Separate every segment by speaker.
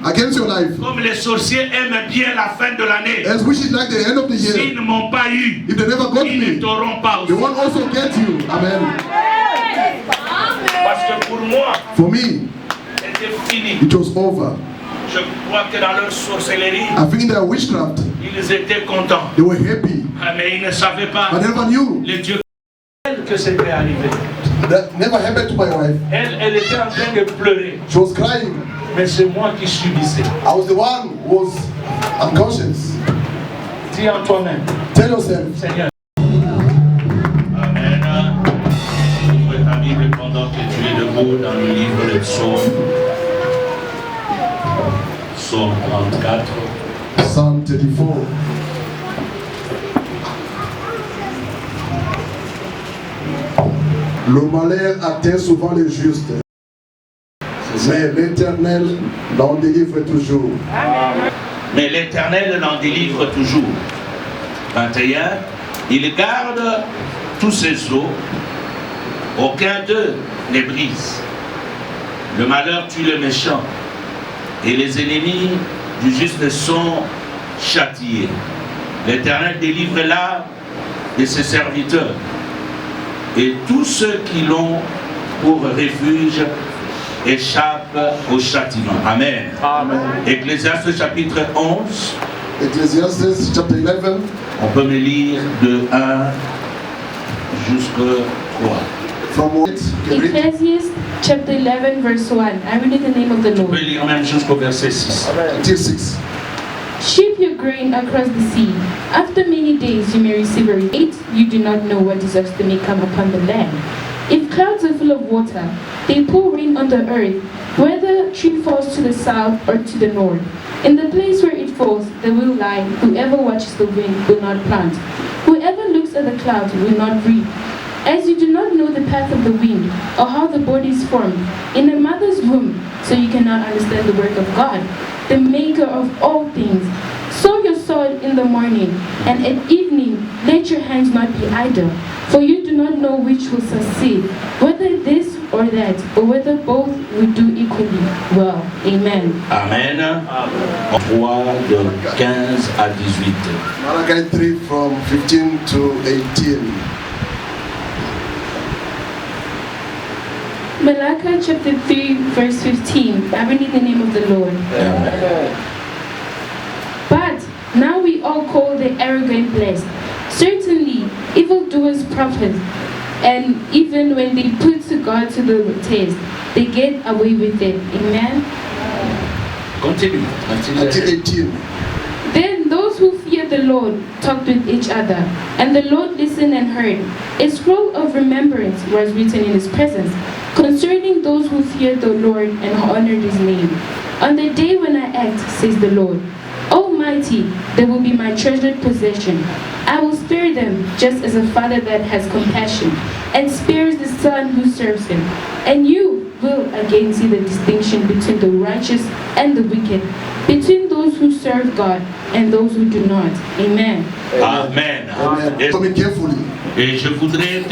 Speaker 1: against your life.
Speaker 2: Comme les sorciers aiment bien la fin de l'année.
Speaker 1: As which is like the end of the year.
Speaker 2: S'ils ne m'ont pas eu,
Speaker 1: If they never got
Speaker 2: ils
Speaker 1: me,
Speaker 2: ne t'auront pas
Speaker 1: they
Speaker 2: aussi.
Speaker 1: won't also get you. Amen.
Speaker 2: Parce que pour moi,
Speaker 1: For me,
Speaker 2: c'était fini.
Speaker 1: it was over.
Speaker 2: Je crois que dans leur sorcellerie,
Speaker 1: I think in their witchcraft,
Speaker 2: ils étaient contents.
Speaker 1: they were happy.
Speaker 2: Mais ils ne savaient pas
Speaker 1: But never knew.
Speaker 2: le Dieu que c'était arrivé.
Speaker 1: That never happened to my wife.
Speaker 2: Elle était en train de pleurer.
Speaker 1: She was crying.
Speaker 2: Mais c'est moi qui subissais.
Speaker 1: I was the one who was unconscious.
Speaker 2: Dis en toi-même,
Speaker 1: Tell yourself.
Speaker 2: Seigneur. Amen. Ouvre ta Bible pendant que tu es debout dans le livre de Psaume. Psaume 34.
Speaker 1: Psalm 34. Le malheur atteint souvent les justes, mais l'Éternel l'en délivre toujours.
Speaker 2: Mais l'Éternel l'en délivre toujours. 21. Il garde tous ses os, aucun d'eux ne brise. Le malheur tue le méchant, et les ennemis du juste sont châtiés. L'Éternel délivre l'âme de ses serviteurs, et tous ceux qui l'ont pour refuge échappent au châtiment. Amen.
Speaker 1: Amen.
Speaker 2: Ecclésiaste chapitre 11.
Speaker 1: Ecclesiastes chapter 11.
Speaker 2: On peut me lire de 1 jusqu'au 3.
Speaker 1: From what?
Speaker 3: Ecclesiastes chapter 11 verse 1. I read in the name of the
Speaker 2: On peut
Speaker 3: Lord.
Speaker 2: lire même jusqu'au verset 6.
Speaker 1: Till 6.
Speaker 3: Ship your grain across the sea. After many days you may receive a receipt. You do not know what disaster may come upon the land. If clouds are full of water, they pour rain on the earth, whether tree falls to the south or to the north. In the place where it falls, there will lie. Whoever watches the wind will not plant. Whoever looks at the clouds will not reap. As you do not know the path of the wind, or how the body is formed in a mother's womb, so you cannot understand the work of God, the maker of all things. Sow your soil in the morning, and at evening let your hands not be idle. For you do not know which will succeed, whether this or that, or whether both will do equally well. Amen.
Speaker 2: Amen. 3 de 15 à 18.
Speaker 1: Malachi 3 from 15 to 18.
Speaker 3: Malachi chapter 3 verse 15. I read in the name of the Lord.
Speaker 2: Amen.
Speaker 3: But now we all call the arrogant blessed. Certainly, evildoers profit, and even when they put to God to the test, they get away with it. Amen.
Speaker 2: Continue.
Speaker 1: Until 18.
Speaker 3: Then those who feared the Lord talked with each other, and the Lord listened and heard. A scroll of remembrance was written in his presence concerning those who feared the Lord and honored his name. On the day when I act, says the Lord, Almighty, they will be my treasured possession. I will spare them just as a father that has compassion and spares the son who serves him. And you will again see the distinction between the righteous and the wicked, between those who serve God and those who do not. Amen.
Speaker 2: Amen.
Speaker 1: Amen. Coming carefully.
Speaker 2: Et je voudrais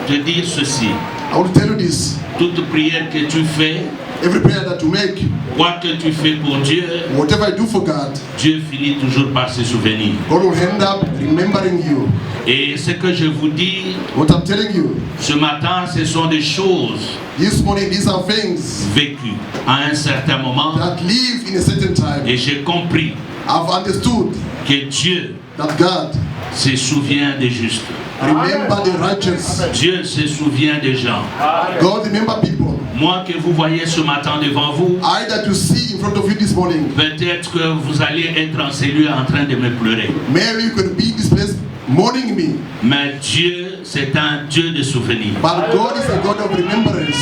Speaker 2: te dire ceci.
Speaker 1: I want to tell you this.
Speaker 2: Toute prière que tu fais,
Speaker 1: Every prayer that you make,
Speaker 2: quoi que tu fais pour Dieu,
Speaker 1: whatever I do for God,
Speaker 2: Dieu finit toujours par se souvenir.
Speaker 1: God will end up remembering you.
Speaker 2: Et ce que je vous dis
Speaker 1: What I'm telling you,
Speaker 2: ce matin, ce sont des choses
Speaker 1: this morning, these are things
Speaker 2: vécues à un certain moment.
Speaker 1: that live in a certain time.
Speaker 2: Et j'ai compris
Speaker 1: I've understood
Speaker 2: que Dieu
Speaker 1: that God
Speaker 2: se souvient des justes.
Speaker 1: remember the righteous.
Speaker 2: Dieu se souvient des gens.
Speaker 1: God remember people.
Speaker 2: Moi que vous voyez ce matin devant vous,
Speaker 1: I that you see in front of you this morning.
Speaker 2: peut-être que vous allez être en cellule en train de me pleurer.
Speaker 1: Maybe you could be in this place mourning me.
Speaker 2: Mais Dieu, c'est un Dieu de souvenirs.
Speaker 1: But God is a God of remembrance.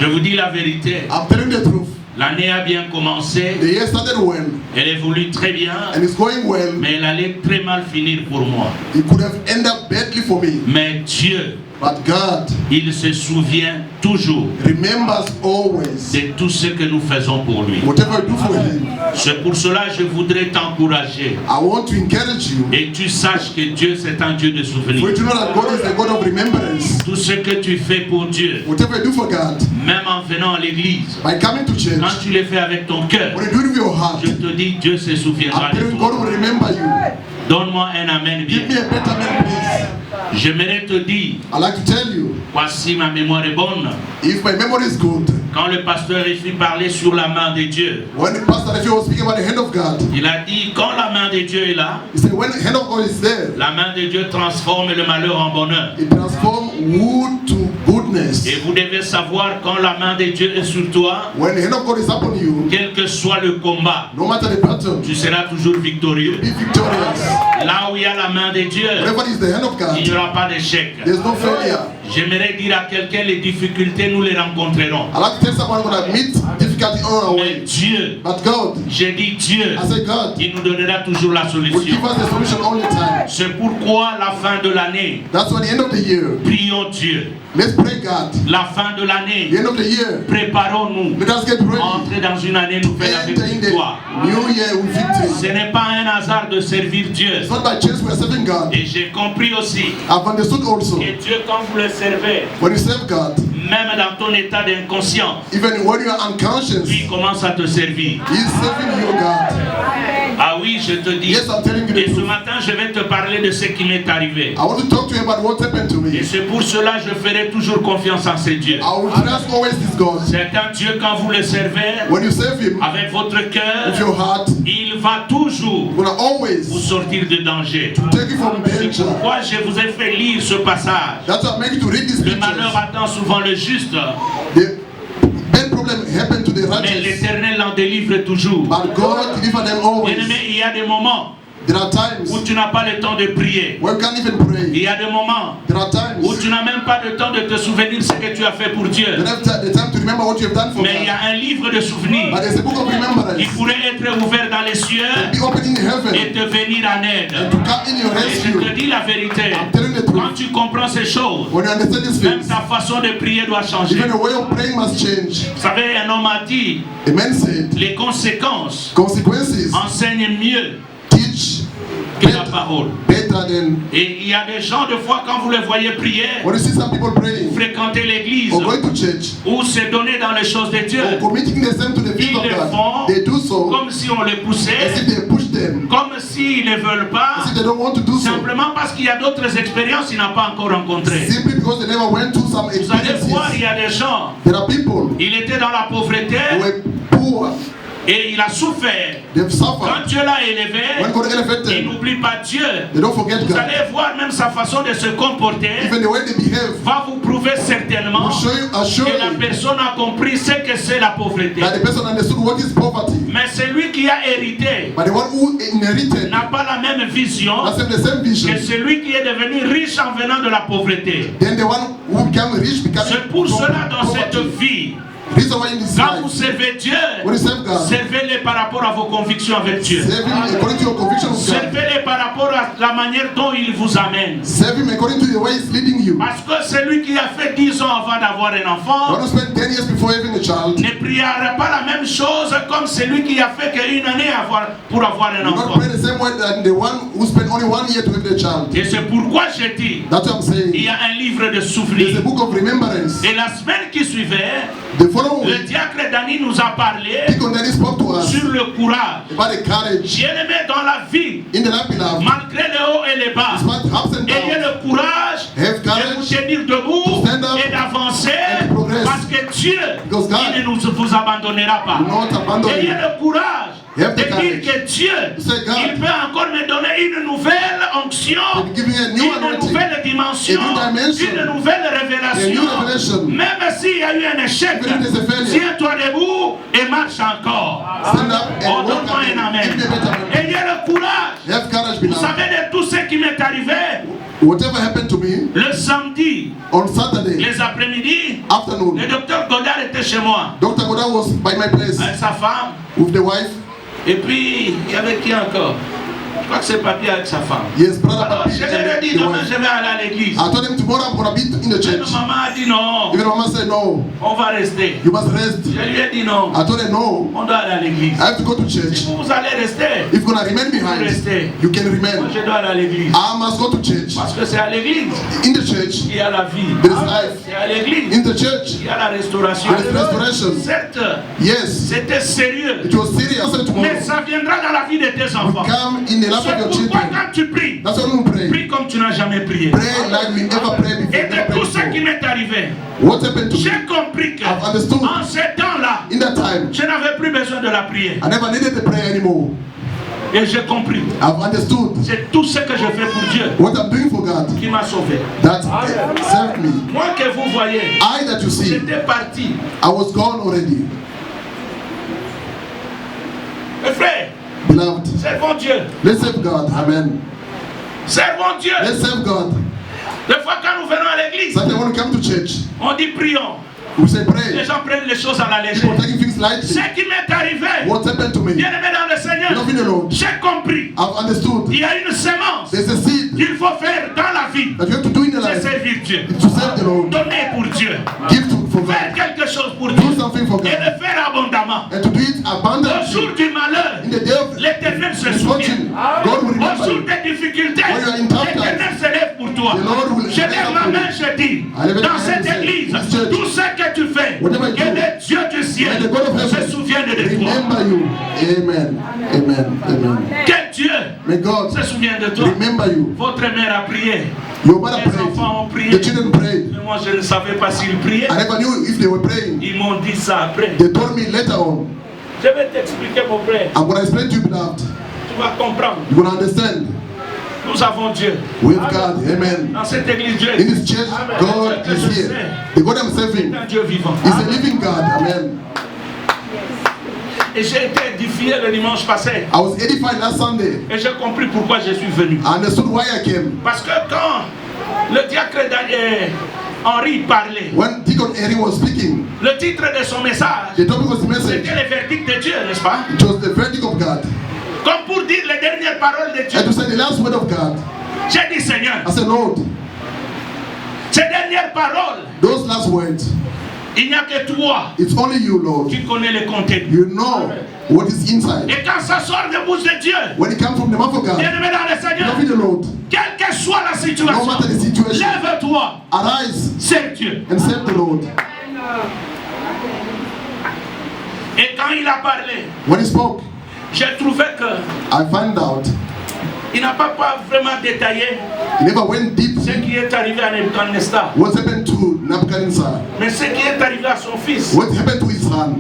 Speaker 2: Je vous dis la vérité.
Speaker 1: I'm telling the truth.
Speaker 2: L'année a bien commencé.
Speaker 1: The year started well
Speaker 2: Elle évolue très bien.
Speaker 1: and it's going well.
Speaker 2: Mais elle allait très mal finir pour moi.
Speaker 1: It could have ended up badly for me.
Speaker 2: Mais Dieu
Speaker 1: But God
Speaker 2: il se souvient toujours
Speaker 1: remembers always
Speaker 2: de tout ce que nous faisons pour lui.
Speaker 1: whatever you do for Him.
Speaker 2: C'est pour cela que je voudrais t'encourager.
Speaker 1: I want to encourage you.
Speaker 2: Et tu saches que Dieu, c'est un Dieu de
Speaker 1: For
Speaker 2: souvenirs.
Speaker 1: you to know that God is a God of remembrance.
Speaker 2: Tout ce que tu fais pour Dieu,
Speaker 1: Whatever you do for God,
Speaker 2: même en venant à l'église,
Speaker 1: by coming to church,
Speaker 2: quand tu le fais avec ton cœur,
Speaker 1: when you do it with your heart,
Speaker 2: je te dis, Dieu se souviendra
Speaker 1: I'm
Speaker 2: de
Speaker 1: telling
Speaker 2: toi.
Speaker 1: God will remember you.
Speaker 2: Donne-moi un amen
Speaker 1: Give
Speaker 2: bien.
Speaker 1: me a better man, please.
Speaker 2: J'aimerais te dire,
Speaker 1: I like to tell you,
Speaker 2: voici ma mémoire est bonne.
Speaker 1: if my memory is good,
Speaker 2: Quand le pasteur Réfi parlait sur la main de Dieu,
Speaker 1: when the pastor Refi was speaking about the hand of God,
Speaker 2: il a dit, quand la main de Dieu est là,
Speaker 1: he said when the hand of God is there,
Speaker 2: la main de Dieu transforme le malheur en bonheur.
Speaker 1: it transforms wood to goodness.
Speaker 2: Et vous devez savoir, quand la main de Dieu est sur toi,
Speaker 1: When the hand of God is upon you,
Speaker 2: quel que soit le combat,
Speaker 1: no matter the battle,
Speaker 2: tu seras toujours victorieux.
Speaker 1: be victorious.
Speaker 2: Là où il y a la main de Dieu,
Speaker 1: Wherever is the hand of
Speaker 2: il n'y
Speaker 1: God,
Speaker 2: aura pas d'échec.
Speaker 1: there's no failure.
Speaker 2: J'aimerais dire à quelqu'un, les difficultés, nous les rencontrerons.
Speaker 1: I like to tell someone when I meet difficulty on our
Speaker 2: Mais
Speaker 1: way.
Speaker 2: Dieu,
Speaker 1: But God,
Speaker 2: j'ai dit Dieu,
Speaker 1: I say God,
Speaker 2: il nous donnera toujours la
Speaker 1: will
Speaker 2: solution.
Speaker 1: give us the solution all the time.
Speaker 2: C'est pourquoi la fin de l'année,
Speaker 1: That's why at the end of the year,
Speaker 2: prions Dieu.
Speaker 1: let's pray God.
Speaker 2: La fin de l'année,
Speaker 1: The end of the year,
Speaker 2: préparons-nous.
Speaker 1: let us get ready.
Speaker 2: Entrer dans une année nouvelle avec
Speaker 1: Enter in
Speaker 2: victoire.
Speaker 1: the new year with victory.
Speaker 2: Ce n'est pas un hasard de servir Dieu.
Speaker 1: It's not by chance we are serving God.
Speaker 2: Et j'ai compris aussi
Speaker 1: I've understood also,
Speaker 2: que Dieu, quand vous le servez,
Speaker 1: when you serve God,
Speaker 2: même dans ton état d'inconscience,
Speaker 1: even when you are unconscious,
Speaker 2: lui commence à te servir.
Speaker 1: He's serving you, God.
Speaker 2: Ah oui, je te dis.
Speaker 1: Yes, I'm telling you the
Speaker 2: Et ce
Speaker 1: truth.
Speaker 2: matin, je vais te parler de ce qui m'est arrivé.
Speaker 1: I want to talk to you about what happened to
Speaker 2: Et
Speaker 1: me.
Speaker 2: c'est pour cela que je ferai toujours confiance en ce Dieu.
Speaker 1: I will trust always this God.
Speaker 2: C'est un Dieu, quand vous le servez
Speaker 1: When you serve Him
Speaker 2: avec votre
Speaker 1: with
Speaker 2: cœur,
Speaker 1: your heart,
Speaker 2: il va toujours
Speaker 1: He's gonna
Speaker 2: vous
Speaker 1: always
Speaker 2: sortir de danger.
Speaker 1: take you from
Speaker 2: C'est
Speaker 1: danger.
Speaker 2: pourquoi je vous ai fait lire ce passage.
Speaker 1: That's why I make you to read these
Speaker 2: Le malheur
Speaker 1: scriptures.
Speaker 2: attend souvent le juste,
Speaker 1: The bad problem happened to the
Speaker 2: mais
Speaker 1: righteous,
Speaker 2: l'Éternel en délivre toujours.
Speaker 1: but God deliver them
Speaker 2: Bien-aimé,
Speaker 1: always.
Speaker 2: il y a des moments
Speaker 1: There are times
Speaker 2: où tu n'as pas le temps de prier.
Speaker 1: where you can't even
Speaker 2: Il
Speaker 1: pray.
Speaker 2: y a des moments
Speaker 1: There are times
Speaker 2: où tu n'as même pas le temps de te souvenir ce que tu as fait pour Dieu.
Speaker 1: you don't have the time to remember what you have done for
Speaker 2: Mais il y
Speaker 1: God.
Speaker 2: a un livre de souvenirs
Speaker 1: But there's a book of
Speaker 2: qui
Speaker 1: remembrance.
Speaker 2: pourrait être ouvert dans les cieux
Speaker 1: Be open in
Speaker 2: et
Speaker 1: heaven
Speaker 2: te venir en aide.
Speaker 1: and to come in your
Speaker 2: Et je te
Speaker 1: rescue.
Speaker 2: dis la vérité.
Speaker 1: I'm telling the
Speaker 2: Quand
Speaker 1: truth.
Speaker 2: tu comprends ces choses,
Speaker 1: When you understand these
Speaker 2: même
Speaker 1: things,
Speaker 2: ta façon de prier doit changer.
Speaker 1: even the way of praying must change.
Speaker 2: Vous savez, un homme a dit,
Speaker 1: A man said,
Speaker 2: les conséquences
Speaker 1: consequences
Speaker 2: enseignent mieux
Speaker 1: teach
Speaker 2: que la parole.
Speaker 1: better than
Speaker 2: Et il y a des gens, de fois, quand vous les voyez prier,
Speaker 1: when you see some people praying
Speaker 2: fréquenter l'église
Speaker 1: or going to church
Speaker 2: ou se donner dans les choses de Dieu,
Speaker 1: or committing themselves to the things
Speaker 2: ils
Speaker 1: of
Speaker 2: le
Speaker 1: God.
Speaker 2: font
Speaker 1: They do so
Speaker 2: comme si on les
Speaker 1: as
Speaker 2: poussait,
Speaker 1: if they push them,
Speaker 2: comme s'ils ne veulent pas,
Speaker 1: as if they don't want to do so,
Speaker 2: simplement parce qu'il y a d'autres expériences qu'il n'a pas encore rencontrées.
Speaker 1: simply because they never went through some
Speaker 2: Vous allez voir, il
Speaker 1: experiences.
Speaker 2: y a des gens,
Speaker 1: There are people
Speaker 2: il était dans la pauvreté
Speaker 1: who were poor,
Speaker 2: et il a souffert.
Speaker 1: they've
Speaker 2: Quand
Speaker 1: suffered.
Speaker 2: Dieu l'a élevé,
Speaker 1: When God elevated
Speaker 2: il
Speaker 1: them,
Speaker 2: n'oublie pas Dieu.
Speaker 1: they don't forget
Speaker 2: Vous
Speaker 1: God.
Speaker 2: allez voir même sa façon de se comporter
Speaker 1: Even the way they behave
Speaker 2: va vous prouver certainement
Speaker 1: will show you,
Speaker 2: que la
Speaker 1: surely
Speaker 2: personne a compris ce que c'est la pauvreté.
Speaker 1: that the person understood what is poverty.
Speaker 2: Mais celui qui a hérité
Speaker 1: But the one who inherited
Speaker 2: n'a pas la même vision
Speaker 1: doesn't have the same
Speaker 2: que
Speaker 1: vision.
Speaker 2: celui qui est devenu riche en venant de la pauvreté.
Speaker 1: Then the one who became rich became
Speaker 2: C'est pour cela dans cette
Speaker 1: poverty.
Speaker 2: vie,
Speaker 1: Reason why in this
Speaker 2: quand vous
Speaker 1: life,
Speaker 2: servez Dieu,
Speaker 1: when you serve God,
Speaker 2: servez-les par rapport à vos convictions avec Dieu.
Speaker 1: serve Him according to your conviction of God.
Speaker 2: Servez-les par rapport à la manière dont il vous amène.
Speaker 1: Serve Him according to the way He's leading you.
Speaker 2: Parce que celui qui a fait 10 ans avant d'avoir un
Speaker 1: You
Speaker 2: enfant
Speaker 1: want to spend 10 years before having a child.
Speaker 2: ne priera pas la même chose comme celui qui a fait qu'une année pour avoir un
Speaker 1: You not
Speaker 2: enfant.
Speaker 1: pray the same way than the one who spent only 1 year to have the child.
Speaker 2: Et c'est pourquoi j'ai dit,
Speaker 1: That's what I'm saying.
Speaker 2: il y a un livre de
Speaker 1: There's
Speaker 2: souvenirs.
Speaker 1: a book of remembrance.
Speaker 2: Et la semaine qui suivait,
Speaker 1: The following
Speaker 2: le
Speaker 1: week,
Speaker 2: diacre Dani nous a parlé
Speaker 1: Deacon Danny spoke to us
Speaker 2: sur le courage.
Speaker 1: about the courage
Speaker 2: Bien aimé dans la vie,
Speaker 1: in the life beloved.
Speaker 2: malgré les hauts et les bas,
Speaker 1: Despite ups and
Speaker 2: ayez
Speaker 1: downs,
Speaker 2: le courage
Speaker 1: have
Speaker 2: de vous
Speaker 1: courage.
Speaker 2: tenir debout
Speaker 1: Stand up
Speaker 2: et d'avancer
Speaker 1: and progress.
Speaker 2: parce que Dieu,
Speaker 1: Because God
Speaker 2: il ne vous abandonnera pas.
Speaker 1: will not abandon
Speaker 2: Ayez
Speaker 1: you.
Speaker 2: le courage
Speaker 1: You have
Speaker 2: de
Speaker 1: the
Speaker 2: dire
Speaker 1: courage.
Speaker 2: que Dieu,
Speaker 1: Say, God,
Speaker 2: il peut encore me donner une nouvelle onction,
Speaker 1: He'll give you a new
Speaker 2: une
Speaker 1: anointing.
Speaker 2: nouvelle dimension,
Speaker 1: A new dimension.
Speaker 2: une nouvelle
Speaker 1: A
Speaker 2: révélation.
Speaker 1: new revelation.
Speaker 2: Même s'il y a eu un échec,
Speaker 1: Even if there's a failure.
Speaker 2: tiens-toi debout et marche encore.
Speaker 1: Stand up
Speaker 2: Oh,
Speaker 1: and walk
Speaker 2: donne-moi un
Speaker 1: again.
Speaker 2: amen.
Speaker 1: Give me a better man.
Speaker 2: Ayez le courage.
Speaker 1: Have courage,
Speaker 2: Vous
Speaker 1: beloved.
Speaker 2: savez de tout ce qui m'est arrivé
Speaker 1: Whatever happened to me
Speaker 2: le samedi,
Speaker 1: on Saturday
Speaker 2: les après-midi,
Speaker 1: afternoon,
Speaker 2: le docteur Godard était chez moi
Speaker 1: Dr. Goda was by my place
Speaker 2: avec sa femme.
Speaker 1: with the wife.
Speaker 2: Et puis, il y avait qui encore? Je crois que c'est Papi avec sa femme.
Speaker 1: Yes, brother
Speaker 2: Alors,
Speaker 1: Papi
Speaker 2: je
Speaker 1: and
Speaker 2: leur ai dit,
Speaker 1: the
Speaker 2: demain
Speaker 1: wife.
Speaker 2: je vais aller à l'église.
Speaker 1: I told him tomorrow I'm going to be in the
Speaker 2: Même
Speaker 1: church.
Speaker 2: maman a dit non,
Speaker 1: Even mama said no,
Speaker 2: on va rester.
Speaker 1: you must rest.
Speaker 2: Je lui ai dit non,
Speaker 1: I told her no,
Speaker 2: on doit aller à l'église.
Speaker 1: I have to go to
Speaker 2: Si
Speaker 1: church.
Speaker 2: vous allez rester,
Speaker 1: If you're going to remain behind,
Speaker 2: restez.
Speaker 1: you can
Speaker 2: Moi
Speaker 1: remain.
Speaker 2: je dois aller à l'église.
Speaker 1: I must go to church.
Speaker 2: Parce que c'est à l'église
Speaker 1: In the church,
Speaker 2: qu'il y a la vie.
Speaker 1: there is life.
Speaker 2: C'est à l'église
Speaker 1: In the church,
Speaker 2: qu'il y a la restauration.
Speaker 1: there is restoration.
Speaker 2: Certes,
Speaker 1: Yes,
Speaker 2: c'était sérieux.
Speaker 1: it was serious. I said tomorrow
Speaker 2: Mais ça viendra dans la vie de tes
Speaker 1: will
Speaker 2: enfants.
Speaker 1: come in the life of
Speaker 2: C'est
Speaker 1: your
Speaker 2: pourquoi
Speaker 1: children.
Speaker 2: quand tu pries,
Speaker 1: That's why we pray.
Speaker 2: prie comme tu n'as jamais prié.
Speaker 1: Pray like we never prayed before.
Speaker 2: Et
Speaker 1: Never
Speaker 2: de
Speaker 1: prayed
Speaker 2: tout ce qui
Speaker 1: before.
Speaker 2: m'est arrivé,
Speaker 1: What happened to me?
Speaker 2: j'ai compris que
Speaker 1: I've understood.
Speaker 2: en ces temps-là,
Speaker 1: In that time,
Speaker 2: je n'avais plus besoin de la prière.
Speaker 1: I never needed to pray anymore.
Speaker 2: Et j'ai compris.
Speaker 1: I've understood
Speaker 2: C'est tout ce que je fais pour Dieu
Speaker 1: what I'm doing for God.
Speaker 2: qui m'a sauvé.
Speaker 1: That saved me.
Speaker 2: Moi que vous voyez,
Speaker 1: I that you see,
Speaker 2: j'étais parti.
Speaker 1: I was gone already.
Speaker 2: Mes frères,
Speaker 1: Beloved,
Speaker 2: servons Dieu.
Speaker 1: let's serve God. Amen.
Speaker 2: Servons Dieu.
Speaker 1: Let's serve God.
Speaker 2: Des fois quand nous venons à l'église,
Speaker 1: Sometimes when we come to church,
Speaker 2: on dit prions.
Speaker 1: we say
Speaker 2: Les
Speaker 1: pray.
Speaker 2: gens prennent les choses à la
Speaker 1: People
Speaker 2: légère.
Speaker 1: taking things lightly.
Speaker 2: Ce qui m'est arrivé,
Speaker 1: What happened to me?
Speaker 2: bien aimé dans le Seigneur,
Speaker 1: Love in the Lord.
Speaker 2: j'ai compris.
Speaker 1: I've understood.
Speaker 2: Il y a une sémence
Speaker 1: There's a seed
Speaker 2: qu'il faut faire dans la vie.
Speaker 1: that you have to do in the
Speaker 2: C'est
Speaker 1: life.
Speaker 2: servir Dieu.
Speaker 1: It's to serve the Lord.
Speaker 2: Donner pour Dieu.
Speaker 1: Give to for
Speaker 2: Faire
Speaker 1: God.
Speaker 2: quelque chose pour
Speaker 1: Do
Speaker 2: Dieu.
Speaker 1: something for
Speaker 2: Et
Speaker 1: God.
Speaker 2: le faire abondamment.
Speaker 1: And to do it
Speaker 2: Au
Speaker 1: abundantly.
Speaker 2: jour du malheur,
Speaker 1: In the day of
Speaker 2: l'Éternel se
Speaker 1: misfortune,
Speaker 2: souvient.
Speaker 1: God will
Speaker 2: Au
Speaker 1: remember
Speaker 2: jour
Speaker 1: you.
Speaker 2: des difficultés,
Speaker 1: When you are in tough
Speaker 2: l'Éternel se lève pour toi.
Speaker 1: The Lord will
Speaker 2: Je lève ma main, je dis,
Speaker 1: I lève
Speaker 2: dans
Speaker 1: ma main,
Speaker 2: cette
Speaker 1: je dis,
Speaker 2: église,
Speaker 1: this church,
Speaker 2: tout ce que tu fais,
Speaker 1: whatever you
Speaker 2: que
Speaker 1: do,
Speaker 2: le Dieu du ciel
Speaker 1: may the God of
Speaker 2: se
Speaker 1: heaven
Speaker 2: souvienne de toi.
Speaker 1: remember you. Amen. Amen. Amen.
Speaker 2: Que Dieu
Speaker 1: May God
Speaker 2: se souvienne de toi.
Speaker 1: remember you.
Speaker 2: Votre mère a prié.
Speaker 1: Your mother
Speaker 2: Les enfants ont
Speaker 1: prayed.
Speaker 2: prié.
Speaker 1: The children prayed.
Speaker 2: Mais moi, je ne savais pas s'ils priaient.
Speaker 1: I never knew if they were praying.
Speaker 2: Ils m'ont dit ça après.
Speaker 1: They told me later on.
Speaker 2: Je vais t'expliquer, mon frère.
Speaker 1: I'm going to explain to you, beloved.
Speaker 2: Tu vas comprendre.
Speaker 1: You're going to understand.
Speaker 2: Nous avons Dieu.
Speaker 1: We have God. Amen.
Speaker 2: Dans cette église, Dieu
Speaker 1: In this church, God is here. The God I'm serving
Speaker 2: est un Dieu vivant.
Speaker 1: is a living God. Amen.
Speaker 2: Et j'ai été édifié le dimanche passé.
Speaker 1: I was edified last Sunday.
Speaker 2: Et j'ai compris pourquoi je suis venu.
Speaker 1: I understood why I came.
Speaker 2: Parce que quand le diacre Henri parlait,
Speaker 1: When Deacon Harry was speaking,
Speaker 2: le titre de son message,
Speaker 1: the topic was the message.
Speaker 2: c'était le verdict de Dieu, n'est-ce pas?
Speaker 1: It was the verdict of God.
Speaker 2: Comme pour dire les dernières paroles de Dieu.
Speaker 1: And to say the last word of God.
Speaker 2: J'ai dit, Seigneur,
Speaker 1: I said, Lord,
Speaker 2: ces dernières paroles,
Speaker 1: those last words,
Speaker 2: il n'y a que toi
Speaker 1: it's only you, Lord.
Speaker 2: qui connais le contenu.
Speaker 1: You know what is inside.
Speaker 2: Et quand ça sort de bouche de Dieu,
Speaker 1: When it comes from the mouth of God,
Speaker 2: bien-aimé dans le Seigneur,
Speaker 1: love the Lord.
Speaker 2: quelle que soit la
Speaker 1: No
Speaker 2: situation,
Speaker 1: matter the situation,
Speaker 2: lève-toi,
Speaker 1: arise
Speaker 2: c'est Dieu.
Speaker 1: and serve the Lord.
Speaker 2: Et quand il a parlé,
Speaker 1: When he spoke,
Speaker 2: j'ai trouvé que
Speaker 1: I found out
Speaker 2: il n'a pas vraiment détaillé
Speaker 1: he never went deep
Speaker 2: ce qui est arrivé à Nebuchadnezzar,
Speaker 1: what happened to Nebuchadnezzar,
Speaker 2: mais ce qui est arrivé à son fils,
Speaker 1: what happened to his son.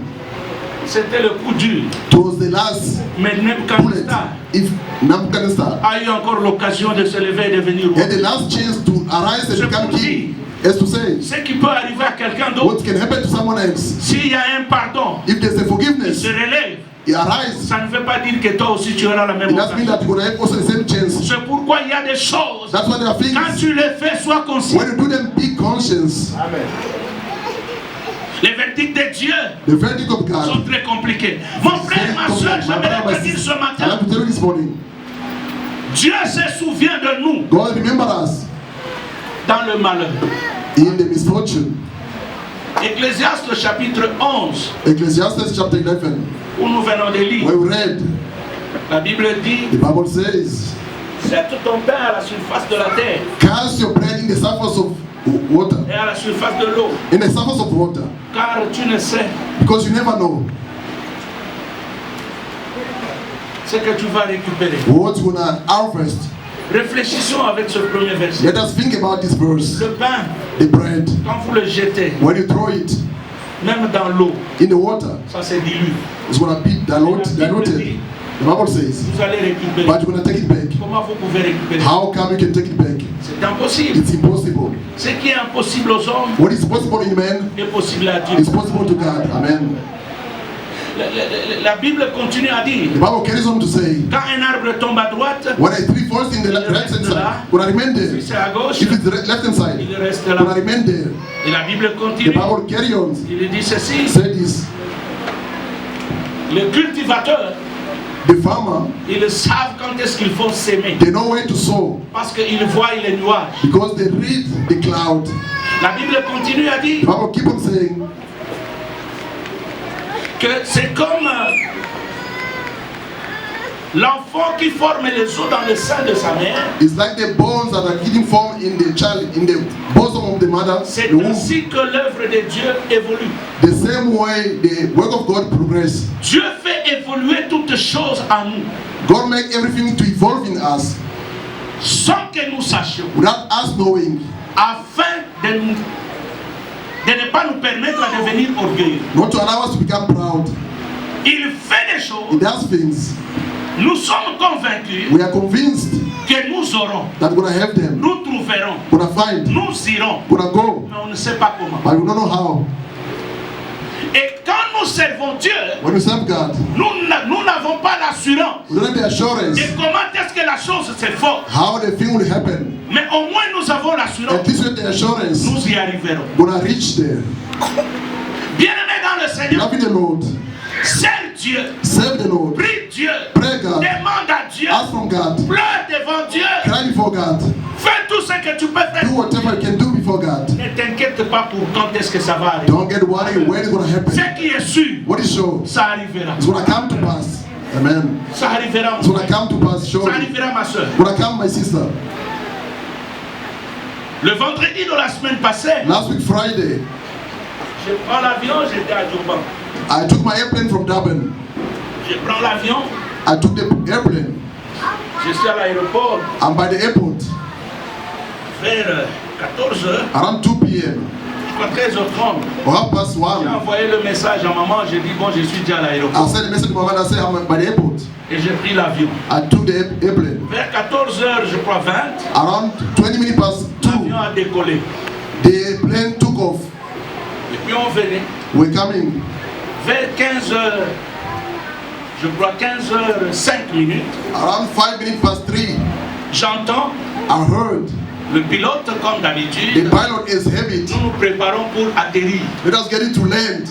Speaker 2: c'était le coup dur.
Speaker 1: It was the last
Speaker 2: Mais
Speaker 1: bullet.
Speaker 2: Nebuchadnezzar
Speaker 1: If Nebuchadnezzar
Speaker 2: a eu encore l'occasion de se lever et devenir roi.
Speaker 1: had the last chance to arise and become king, as to say,
Speaker 2: Ce qui peut arriver à quelqu'un d'autre,
Speaker 1: what can happen to someone else?
Speaker 2: s'il y a un pardon,
Speaker 1: If there's a
Speaker 2: il
Speaker 1: forgiveness,
Speaker 2: se relève.
Speaker 1: he arises.
Speaker 2: Ça ne veut pas dire que toi aussi tu auras la même
Speaker 1: It doesn't mean
Speaker 2: occasion.
Speaker 1: that you're going to have also the same chance.
Speaker 2: C'est pourquoi il y a des choses.
Speaker 1: That's why there are
Speaker 2: Quand
Speaker 1: things,
Speaker 2: tu les fais, sois conscient.
Speaker 1: when you do them, be conscious.
Speaker 2: Les verdicts de Dieu
Speaker 1: The verdict of
Speaker 2: sont
Speaker 1: God.
Speaker 2: très compliqués. Mon frère, ma soeur, j'aimerais te dire ce
Speaker 1: I like
Speaker 2: matin,
Speaker 1: to tell you this morning,
Speaker 2: Dieu se souvient de nous
Speaker 1: God remember us
Speaker 2: dans le malheur.
Speaker 1: in the misfortune.
Speaker 2: Ecclésiaste chapitre 11,
Speaker 1: Ecclesiastes chapter 11,
Speaker 2: où nous venons de lire,
Speaker 1: where we read,
Speaker 2: la Bible dit,
Speaker 1: the Bible says,
Speaker 2: jette ton pain à la surface de la terre
Speaker 1: cast your bread in the surface of water,
Speaker 2: et à la surface de l'eau,
Speaker 1: in the surface of water,
Speaker 2: car tu ne sais
Speaker 1: because you never know
Speaker 2: ce que tu vas récupérer.
Speaker 1: what you're gonna harvest.
Speaker 2: Réfléchissons avec ce premier verset.
Speaker 1: Let us think about this verse.
Speaker 2: Le pain,
Speaker 1: The bread,
Speaker 2: quand vous le jetez,
Speaker 1: when you throw it
Speaker 2: même dans l'eau,
Speaker 1: in the water,
Speaker 2: ça se dilue.
Speaker 1: it's gonna be diluted. The Bible says,
Speaker 2: Vous allez récupérer.
Speaker 1: but you're gonna take it back.
Speaker 2: Comment vous pouvez récupérer?
Speaker 1: How come you can take it back?
Speaker 2: C'est impossible.
Speaker 1: It's impossible.
Speaker 2: Ce qui est impossible aux hommes
Speaker 1: What is possible in man
Speaker 2: est possible à Dieu.
Speaker 1: is possible to God. Amen.
Speaker 2: La Bible continue à dire,
Speaker 1: The Bible carries on to say,
Speaker 2: quand un arbre tombe à droite,
Speaker 1: when a tree falls in the right hand side, gonna remain
Speaker 2: si
Speaker 1: there.
Speaker 2: c'est à gauche,
Speaker 1: If it's the left hand side,
Speaker 2: il reste
Speaker 1: gonna
Speaker 2: là.
Speaker 1: remain there.
Speaker 2: Et la Bible
Speaker 1: The
Speaker 2: continue.
Speaker 1: Bible carry on.
Speaker 2: Il dit ceci,
Speaker 1: Say this.
Speaker 2: le cultivateur
Speaker 1: The farmer,
Speaker 2: ils savent quand est-ce qu'il faut s'aimer.
Speaker 1: they know where to sow.
Speaker 2: Parce qu'ils voient les nuages.
Speaker 1: Because they read the cloud.
Speaker 2: La Bible continue à
Speaker 1: The
Speaker 2: dire
Speaker 1: Bible keep on saying
Speaker 2: que c'est comme l'enfant qui forme les os dans le sein de sa mère.
Speaker 1: it's like the bones that are getting formed in the child, in the bosom of the mother.
Speaker 2: C'est
Speaker 1: The womb.
Speaker 2: ainsi que l'œuvre de Dieu évolue.
Speaker 1: The same way the work of God progress.
Speaker 2: Dieu fait évoluer toutes choses en nous
Speaker 1: God make everything to evolve in us
Speaker 2: sans que nous sachions,
Speaker 1: without us knowing,
Speaker 2: afin de ne pas nous permettre de devenir orgueilleux.
Speaker 1: not to allow us to become proud.
Speaker 2: Il fait des
Speaker 1: He
Speaker 2: choses,
Speaker 1: does things.
Speaker 2: nous sommes convaincus
Speaker 1: We are convinced
Speaker 2: que nous aurons,
Speaker 1: that we're gonna have them,
Speaker 2: nous trouverons,
Speaker 1: we're gonna find,
Speaker 2: nous irons,
Speaker 1: we're gonna go,
Speaker 2: mais on ne sait pas comment.
Speaker 1: but we don't know how.
Speaker 2: Et quand nous servons Dieu,
Speaker 1: When we serve God,
Speaker 2: nous n'avons pas l'assurance
Speaker 1: we don't have the assurance
Speaker 2: de comment est-ce que la chose se fait.
Speaker 1: how the thing will happen.
Speaker 2: Mais au moins nous avons l'assurance,
Speaker 1: At least with the assurance,
Speaker 2: nous y arriverons.
Speaker 1: we're gonna reach there.
Speaker 2: Bien-aimés dans le Seigneur,
Speaker 1: Loving the Lord,
Speaker 2: serve Dieu,
Speaker 1: serve the Lord,
Speaker 2: prie Dieu,
Speaker 1: pray God,
Speaker 2: demande à Dieu,
Speaker 1: ask from God,
Speaker 2: pleure devant Dieu,
Speaker 1: cry before God,
Speaker 2: fais tout ce que tu peux faire.
Speaker 1: do whatever you can do before God.
Speaker 2: Ne t'inquiète pas pour quand est-ce que ça va arriver.
Speaker 1: Don't get worried when it's gonna happen.
Speaker 2: Ce qui est sûr,
Speaker 1: What is sure?
Speaker 2: ça arrivera.
Speaker 1: It's gonna come to pass. Amen.
Speaker 2: Ça arrivera,
Speaker 1: It's gonna come to pass,
Speaker 2: ça
Speaker 1: surely.
Speaker 2: arrivera, ma soeur.
Speaker 1: It's gonna come, my sister.
Speaker 2: Le vendredi de la semaine passée,
Speaker 1: Last week, Friday,
Speaker 2: je prends l'avion, j'étais à Durban.
Speaker 1: I took my airplane from Durban.
Speaker 2: Je prends l'avion,
Speaker 1: I took the airplane.
Speaker 2: je suis à l'aéroport
Speaker 1: I'm by the airport
Speaker 2: vers 14h,
Speaker 1: around 2 p.m.
Speaker 2: je crois 13h30.
Speaker 1: or 1:30.
Speaker 2: J'ai envoyé le message à maman, j'ai dit bon, je suis déjà à
Speaker 1: I
Speaker 2: l'aéroport.
Speaker 1: sent a message to my mother, I said I'm by the airport.
Speaker 2: Et j'ai pris l'avion.
Speaker 1: I took the airplane.
Speaker 2: Vers 14h, je crois 20,
Speaker 1: Around 20 minutes past 2,
Speaker 2: l'avion a décollé.
Speaker 1: the plane took off.
Speaker 2: Et puis on venait.
Speaker 1: We're coming.
Speaker 2: Vers 15h, je crois 15h05 minutes,
Speaker 1: Around 5 minutes past 3,
Speaker 2: j'entends
Speaker 1: I heard
Speaker 2: le pilote, comme
Speaker 1: the
Speaker 2: d'habitude,
Speaker 1: pilot is heavy.
Speaker 2: nous nous préparons pour atterrir.
Speaker 1: Let us get it to land.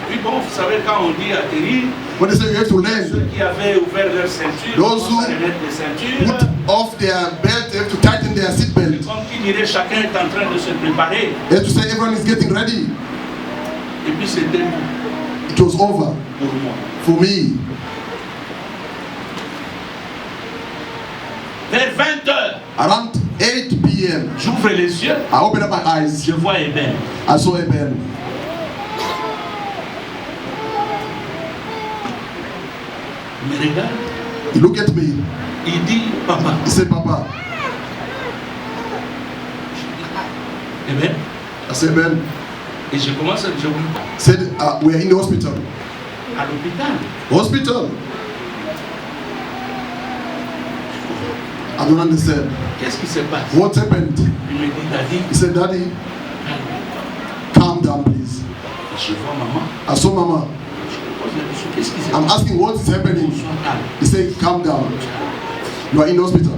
Speaker 2: Puis bon, vous savez, quand on dit atterrir,
Speaker 1: When they say you have to
Speaker 2: ceux
Speaker 1: land,
Speaker 2: qui avaient ouvert leur ceinture,
Speaker 1: Those
Speaker 2: commencent à
Speaker 1: who
Speaker 2: remettre les ceintures.
Speaker 1: put off their belt, they have to tighten their seatbelt.
Speaker 2: Comme qui dirait, chacun est en train de se préparer.
Speaker 1: They have to say everyone is getting ready.
Speaker 2: Et puis c'était
Speaker 1: It was over
Speaker 2: pour moi.
Speaker 1: for me.
Speaker 2: Vers 20h,
Speaker 1: Around 8 p.m.,
Speaker 2: j'ouvre les yeux,
Speaker 1: I opened up my eyes.
Speaker 2: je vois Eben.
Speaker 1: I saw a man.
Speaker 2: Il me regarde,
Speaker 1: He looked at me.
Speaker 2: il dit, papa.
Speaker 1: He said, Papa.
Speaker 2: Eben.
Speaker 1: I said, man.
Speaker 2: Et je commence à dire,
Speaker 1: He said, we are in the hospital.
Speaker 2: à l'hôpital.
Speaker 1: Hospital? I don't understand.
Speaker 2: Qu'est-ce qui se passe?
Speaker 1: What happened?
Speaker 2: Il me dit, Daddy,
Speaker 1: He said, Daddy, calm down, please.
Speaker 2: je vois maman.
Speaker 1: I saw Mama.
Speaker 2: Je lui pose la question, qu'est-ce qui se
Speaker 1: I'm
Speaker 2: passe?
Speaker 1: asking what is happening.
Speaker 2: Sois calme.
Speaker 1: He said, calm down. You are in the hospital.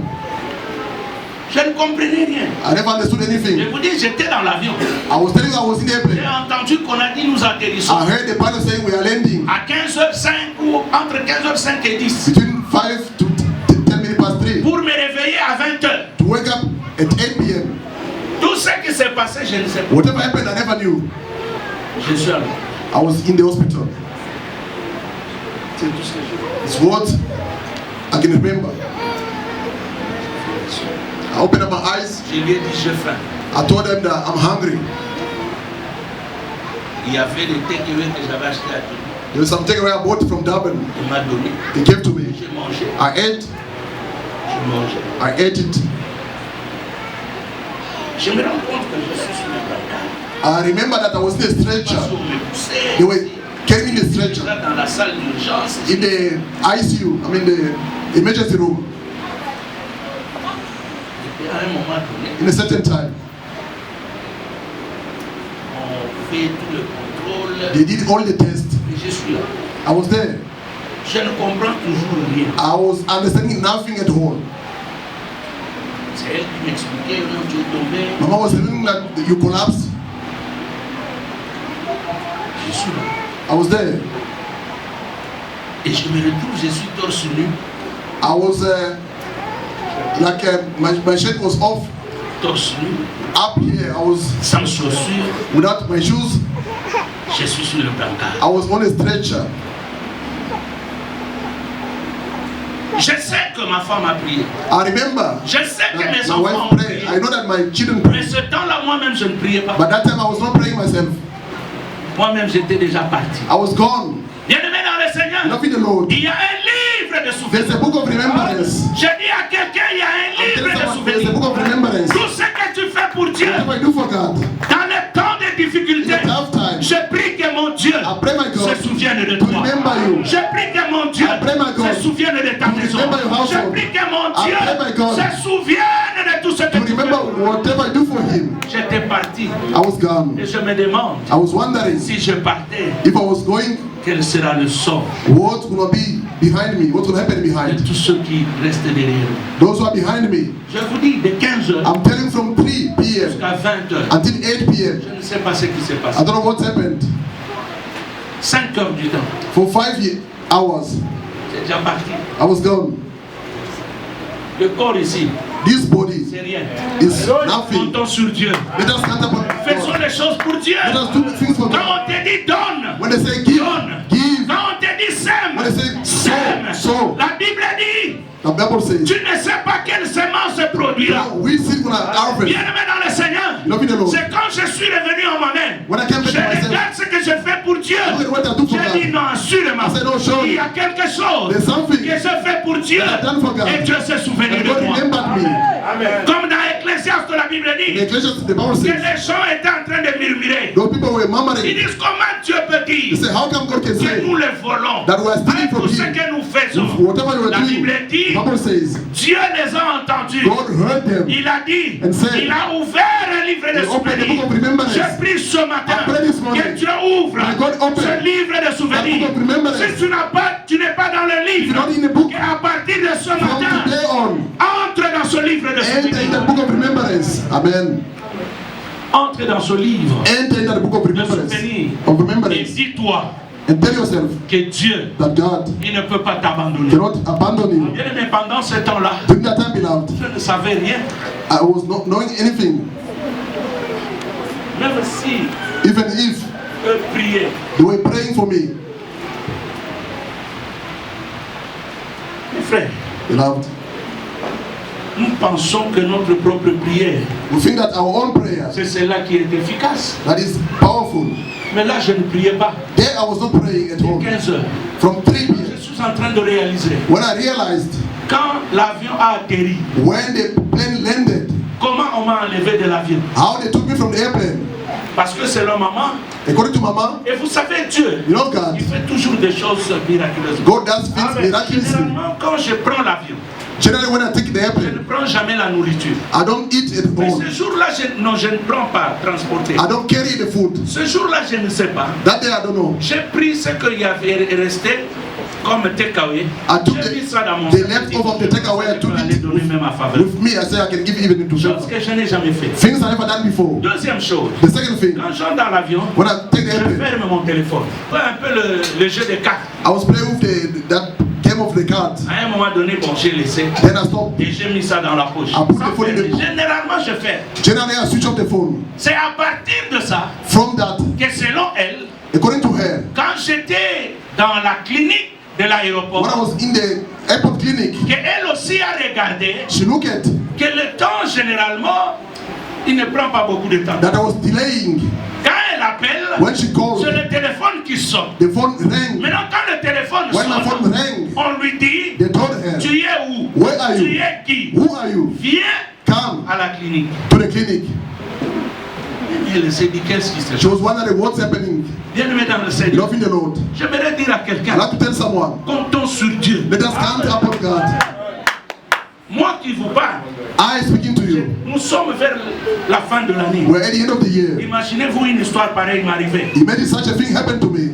Speaker 2: Je ne comprenais rien.
Speaker 1: I never understood
Speaker 2: Je
Speaker 1: anything.
Speaker 2: vous dis, j'étais dans l'avion.
Speaker 1: I was telling you I was in the
Speaker 2: J'ai
Speaker 1: airplane.
Speaker 2: entendu qu'on a dit nous atterrissons.
Speaker 1: I heard the pilot saying we are landing
Speaker 2: À 15h05 ou entre 15h05 et 10.
Speaker 1: between 5 to 10 minutes past 3
Speaker 2: Pour me réveiller à 20h.
Speaker 1: to wake up at 8 p.m.
Speaker 2: Tout ce qui s'est passé, je ne sais pas.
Speaker 1: Whatever happened, I never knew.
Speaker 2: Je suis allé.
Speaker 1: I was in the hospital.
Speaker 2: C'est tout ce que je vois.
Speaker 1: It's what I can remember. I opened up my eyes.
Speaker 2: Je lui ai dit, j'ai faim.
Speaker 1: I told them that I'm hungry.
Speaker 2: Il y avait des takeaways que j'avais acheté à tout.
Speaker 1: There was some takeaway I bought from Durban.
Speaker 2: Il m'a donné.
Speaker 1: They gave to me.
Speaker 2: J'ai mangé.
Speaker 1: I ate.
Speaker 2: J'ai mangé.
Speaker 1: I ate it.
Speaker 2: Je me rends compte que je suis sur le brancard.
Speaker 1: I remember that I was in a
Speaker 2: Parce
Speaker 1: stretcher.
Speaker 2: qu'on me poussait.
Speaker 1: They were carrying me in a stretcher
Speaker 2: Là, dans la salle d'urgence.
Speaker 1: in the ICU. I mean the emergency room.
Speaker 2: Et à un moment donné,
Speaker 1: In a certain time,
Speaker 2: on fait tout le contrôle.
Speaker 1: they did all the tests.
Speaker 2: Et je suis là.
Speaker 1: I was there.
Speaker 2: Je ne comprends toujours rien.
Speaker 1: I was understanding nothing at all.
Speaker 2: C'est elle qui m'expliquait, non, tu es tombé.
Speaker 1: Mama was telling me that you collapsed.
Speaker 2: Je suis là.
Speaker 1: I was there.
Speaker 2: Et je me retrouve, je suis torse nu.
Speaker 1: I was my shirt was off.
Speaker 2: Torse nu.
Speaker 1: Up here, I was
Speaker 2: sans chaussures.
Speaker 1: Without my shoes.
Speaker 2: Je suis sur le brancard.
Speaker 1: I was on a stretcher.
Speaker 2: Je sais que ma femme a prié.
Speaker 1: I remember.
Speaker 2: Je sais que mes
Speaker 1: my
Speaker 2: enfants
Speaker 1: wife
Speaker 2: ont
Speaker 1: prayed.
Speaker 2: prié.
Speaker 1: I know that my children
Speaker 2: Mais
Speaker 1: prayed.
Speaker 2: ce temps-là, moi-même, je ne priais pas.
Speaker 1: But that time I was not praying myself.
Speaker 2: Moi-même, j'étais déjà parti.
Speaker 1: I was gone.
Speaker 2: Bien-aimé dans le Seigneur,
Speaker 1: Loving the Lord.
Speaker 2: il y a un livre de souvenirs.
Speaker 1: There's a book of remembrance.
Speaker 2: Je dis à quelqu'un, il y a un
Speaker 1: I'm
Speaker 2: livre
Speaker 1: telling
Speaker 2: de
Speaker 1: someone, there's a
Speaker 2: souvenirs.
Speaker 1: book of remembrance.
Speaker 2: Tout ce que tu fais pour Dieu,
Speaker 1: Whatever I do for God,
Speaker 2: dans les temps de difficulté,
Speaker 1: in the tough times,
Speaker 2: je prie que mon Dieu
Speaker 1: I pray my God
Speaker 2: se souvienne de
Speaker 1: to
Speaker 2: toi.
Speaker 1: remember you.
Speaker 2: Je prie que mon Dieu
Speaker 1: I pray my God
Speaker 2: se souvienne de ta
Speaker 1: to
Speaker 2: maison.
Speaker 1: remember your household.
Speaker 2: Je prie que mon
Speaker 1: I
Speaker 2: Dieu
Speaker 1: pray my God
Speaker 2: se souvienne de tout ce que
Speaker 1: To
Speaker 2: tu fais.
Speaker 1: remember whatever I do for Him.
Speaker 2: J'étais parti
Speaker 1: I was gone.
Speaker 2: et je me demande
Speaker 1: I was wondering
Speaker 2: si je partais,
Speaker 1: if I was going,
Speaker 2: quel sera le sort
Speaker 1: what will be behind me, what will happen
Speaker 2: de
Speaker 1: behind
Speaker 2: tous ceux qui restent derrière.
Speaker 1: those who are behind me.
Speaker 2: Je vous dis, de 15h
Speaker 1: I'm telling from 3 p.m.
Speaker 2: jusqu'à 20h,
Speaker 1: until 8 p.m.
Speaker 2: je ne sais pas ce qui s'est
Speaker 1: I
Speaker 2: passé.
Speaker 1: don't know what happened.
Speaker 2: 5 heures du temps,
Speaker 1: For 5 hours,
Speaker 2: c'est déjà parti.
Speaker 1: I was gone.
Speaker 2: Le corps ici,
Speaker 1: This body
Speaker 2: c'est rien.
Speaker 1: is nothing.
Speaker 2: Comptons sur Dieu.
Speaker 1: Let us stand upon
Speaker 2: Faisons
Speaker 1: God.
Speaker 2: les choses pour Dieu.
Speaker 1: Let us do things for
Speaker 2: Quand
Speaker 1: God.
Speaker 2: on te dit donne,
Speaker 1: When they say give,
Speaker 2: donne.
Speaker 1: give.
Speaker 2: Quand on te dit sème,
Speaker 1: When they say
Speaker 2: sème.
Speaker 1: sow,
Speaker 2: La Bible dit,
Speaker 1: the Bible says,
Speaker 2: tu ne sais pas quelle semence se produira.
Speaker 1: we seek on our harvest.
Speaker 2: Bien-aimé dans le Seigneur,
Speaker 1: Loving the Lord.
Speaker 2: c'est quand je suis revenu en moi-même.
Speaker 1: When I came back
Speaker 2: Je
Speaker 1: to myself,
Speaker 2: regarde ce que je fais pour Dieu.
Speaker 1: look at what I do for
Speaker 2: J'ai dit
Speaker 1: God.
Speaker 2: non, assurément.
Speaker 1: I said, no, surely.
Speaker 2: Il y a quelque chose
Speaker 1: There's something
Speaker 2: que je fais pour Dieu.
Speaker 1: that I've done for God.
Speaker 2: Et Dieu s'est souvenu
Speaker 1: And
Speaker 2: de
Speaker 1: God
Speaker 2: moi.
Speaker 1: remembered me.
Speaker 2: Comme dans Ecclésiaste, la Bible
Speaker 1: In
Speaker 2: dit
Speaker 1: Ecclesiastes, the Bible
Speaker 2: que
Speaker 1: says,
Speaker 2: les gens étaient en train de murmurer.
Speaker 1: those people were
Speaker 2: Ils
Speaker 1: murmuring.
Speaker 2: disent comment Dieu peut
Speaker 1: They
Speaker 2: dire
Speaker 1: say, how come God can
Speaker 2: que
Speaker 1: say
Speaker 2: nous les volons
Speaker 1: that we are stealing
Speaker 2: avec
Speaker 1: from
Speaker 2: tout ce
Speaker 1: Him?
Speaker 2: que nous faisons.
Speaker 1: Whatever you
Speaker 2: La
Speaker 1: are doing,
Speaker 2: Bible
Speaker 1: the
Speaker 2: dit
Speaker 1: Bible says,
Speaker 2: Dieu les a entendus.
Speaker 1: God heard them.
Speaker 2: Il a dit,
Speaker 1: And said,
Speaker 2: il a ouvert un livre de
Speaker 1: He opened the book
Speaker 2: souvenirs.
Speaker 1: of remembrance.
Speaker 2: Je prie ce matin
Speaker 1: I pray this morning
Speaker 2: que Dieu ouvre
Speaker 1: that God open
Speaker 2: ce livre de
Speaker 1: the
Speaker 2: souvenirs.
Speaker 1: book of remembrance.
Speaker 2: Si tu n'es pas dans le
Speaker 1: If you're
Speaker 2: livre,
Speaker 1: not in the book,
Speaker 2: qu'à partir de ce
Speaker 1: from
Speaker 2: matin,
Speaker 1: today on,
Speaker 2: entre dans ce livre de
Speaker 1: enter in the
Speaker 2: souvenirs.
Speaker 1: book of remembrance. Amen.
Speaker 2: Entre dans ce livre
Speaker 1: Enter in the book of
Speaker 2: de
Speaker 1: remembrance.
Speaker 2: souvenirs.
Speaker 1: Of
Speaker 2: Et
Speaker 1: remembrance.
Speaker 2: dis-toi
Speaker 1: And tell yourself
Speaker 2: que Dieu,
Speaker 1: that God
Speaker 2: il ne peut pas t'abandonner.
Speaker 1: cannot abandon him.
Speaker 2: Bien aimé, pendant ce temps-là,
Speaker 1: During that time, beloved,
Speaker 2: je ne savais rien.
Speaker 1: I was not knowing anything.
Speaker 2: Même si
Speaker 1: Even if
Speaker 2: eux priaient,
Speaker 1: they were praying for me,
Speaker 2: mes frères,
Speaker 1: beloved,
Speaker 2: nous pensons que notre propre prière,
Speaker 1: we think that our own prayer
Speaker 2: c'est celle-là qui est efficace.
Speaker 1: that is powerful.
Speaker 2: Mais là, je ne priais pas.
Speaker 1: There I was not praying at home.
Speaker 2: 15 heures.
Speaker 1: From 3
Speaker 2: Je
Speaker 1: p.m.
Speaker 2: suis en train de réaliser.
Speaker 1: When I realized
Speaker 2: Quand l'avion a atterri,
Speaker 1: when the plane landed,
Speaker 2: comment on m'a enlevé de l'avion?
Speaker 1: how they took me from the airplane.
Speaker 2: Parce que selon maman,
Speaker 1: According to Mama,
Speaker 2: et vous savez, Dieu,
Speaker 1: you know God,
Speaker 2: il fait toujours des choses miraculeuses.
Speaker 1: God does things miraculously.
Speaker 2: Généralement, quand je prends l'avion,
Speaker 1: Generally, when I take the
Speaker 2: je ne
Speaker 1: airplane,
Speaker 2: prends jamais la nourriture.
Speaker 1: I don't eat at
Speaker 2: Mais
Speaker 1: home.
Speaker 2: ce jour-là, je ne prends pas transporter.
Speaker 1: I don't carry the food.
Speaker 2: Ce jour-là, je ne sais pas.
Speaker 1: That day, I don't know.
Speaker 2: J'ai pris ce qu'il y avait resté comme takeaway.
Speaker 1: I took
Speaker 2: J'ai mis ça dans mon
Speaker 1: the
Speaker 2: sac.
Speaker 1: leftover of the takeaway. I took
Speaker 2: Je peux aller
Speaker 1: it
Speaker 2: donner même à faveur.
Speaker 1: with me. I say I can give even into
Speaker 2: Chose
Speaker 1: favor.
Speaker 2: que je n'ai jamais fait.
Speaker 1: Things I never done before.
Speaker 2: Deuxième chose,
Speaker 1: The second thing,
Speaker 2: quand j'entre dans l'avion,
Speaker 1: when I take the
Speaker 2: je
Speaker 1: airplane,
Speaker 2: ferme mon téléphone. Un peu le jeu de cartes.
Speaker 1: I was playing with that game of the cards.
Speaker 2: À un moment donné, bon, j'ai laissé
Speaker 1: Then I stopped.
Speaker 2: et j'ai mis ça dans la poche.
Speaker 1: I put
Speaker 2: Sans
Speaker 1: the phone in
Speaker 2: fermer.
Speaker 1: the-
Speaker 2: Généralement, je fais.
Speaker 1: Generally, I switch off the phone.
Speaker 2: C'est à partir de ça
Speaker 1: From that,
Speaker 2: que selon elle,
Speaker 1: according to her,
Speaker 2: quand j'étais dans la clinique de
Speaker 1: when I
Speaker 2: l'aéroport,
Speaker 1: was in the airport clinic,
Speaker 2: qu'elle aussi a regardé
Speaker 1: she looked at
Speaker 2: que le temps, généralement, il ne prend pas beaucoup de temps.
Speaker 1: that I was delaying.
Speaker 2: Quand elle appelle,
Speaker 1: When she
Speaker 2: c'est
Speaker 1: called,
Speaker 2: le téléphone qui sonne.
Speaker 1: the phone rang.
Speaker 2: Maintenant, quand le téléphone
Speaker 1: When my phone
Speaker 2: sonne,
Speaker 1: rang,
Speaker 2: on lui dit,
Speaker 1: they told her,
Speaker 2: tu es où?
Speaker 1: where are
Speaker 2: Tu
Speaker 1: you?
Speaker 2: es qui?
Speaker 1: Who are you?
Speaker 2: Viens
Speaker 1: Come
Speaker 2: à la clinique.
Speaker 1: to the clinic.
Speaker 2: Elle s'est dit, qu'est-ce qui se
Speaker 1: She
Speaker 2: passe?
Speaker 1: was wondering what's happening.
Speaker 2: Bien-aimé dans le Seigneur,
Speaker 1: Loving the Lord.
Speaker 2: j'aimerais dire à
Speaker 1: I
Speaker 2: quelqu'un,
Speaker 1: like to tell someone,
Speaker 2: comptons sur Dieu.
Speaker 1: let us count upon God.
Speaker 2: Moi qui vous parle,
Speaker 1: I speaking to you.
Speaker 2: nous sommes vers la fin de l'année.
Speaker 1: We're at the end of the year.
Speaker 2: Imaginez-vous une histoire pareille m'arriver.
Speaker 1: Imagine such a thing happened to me.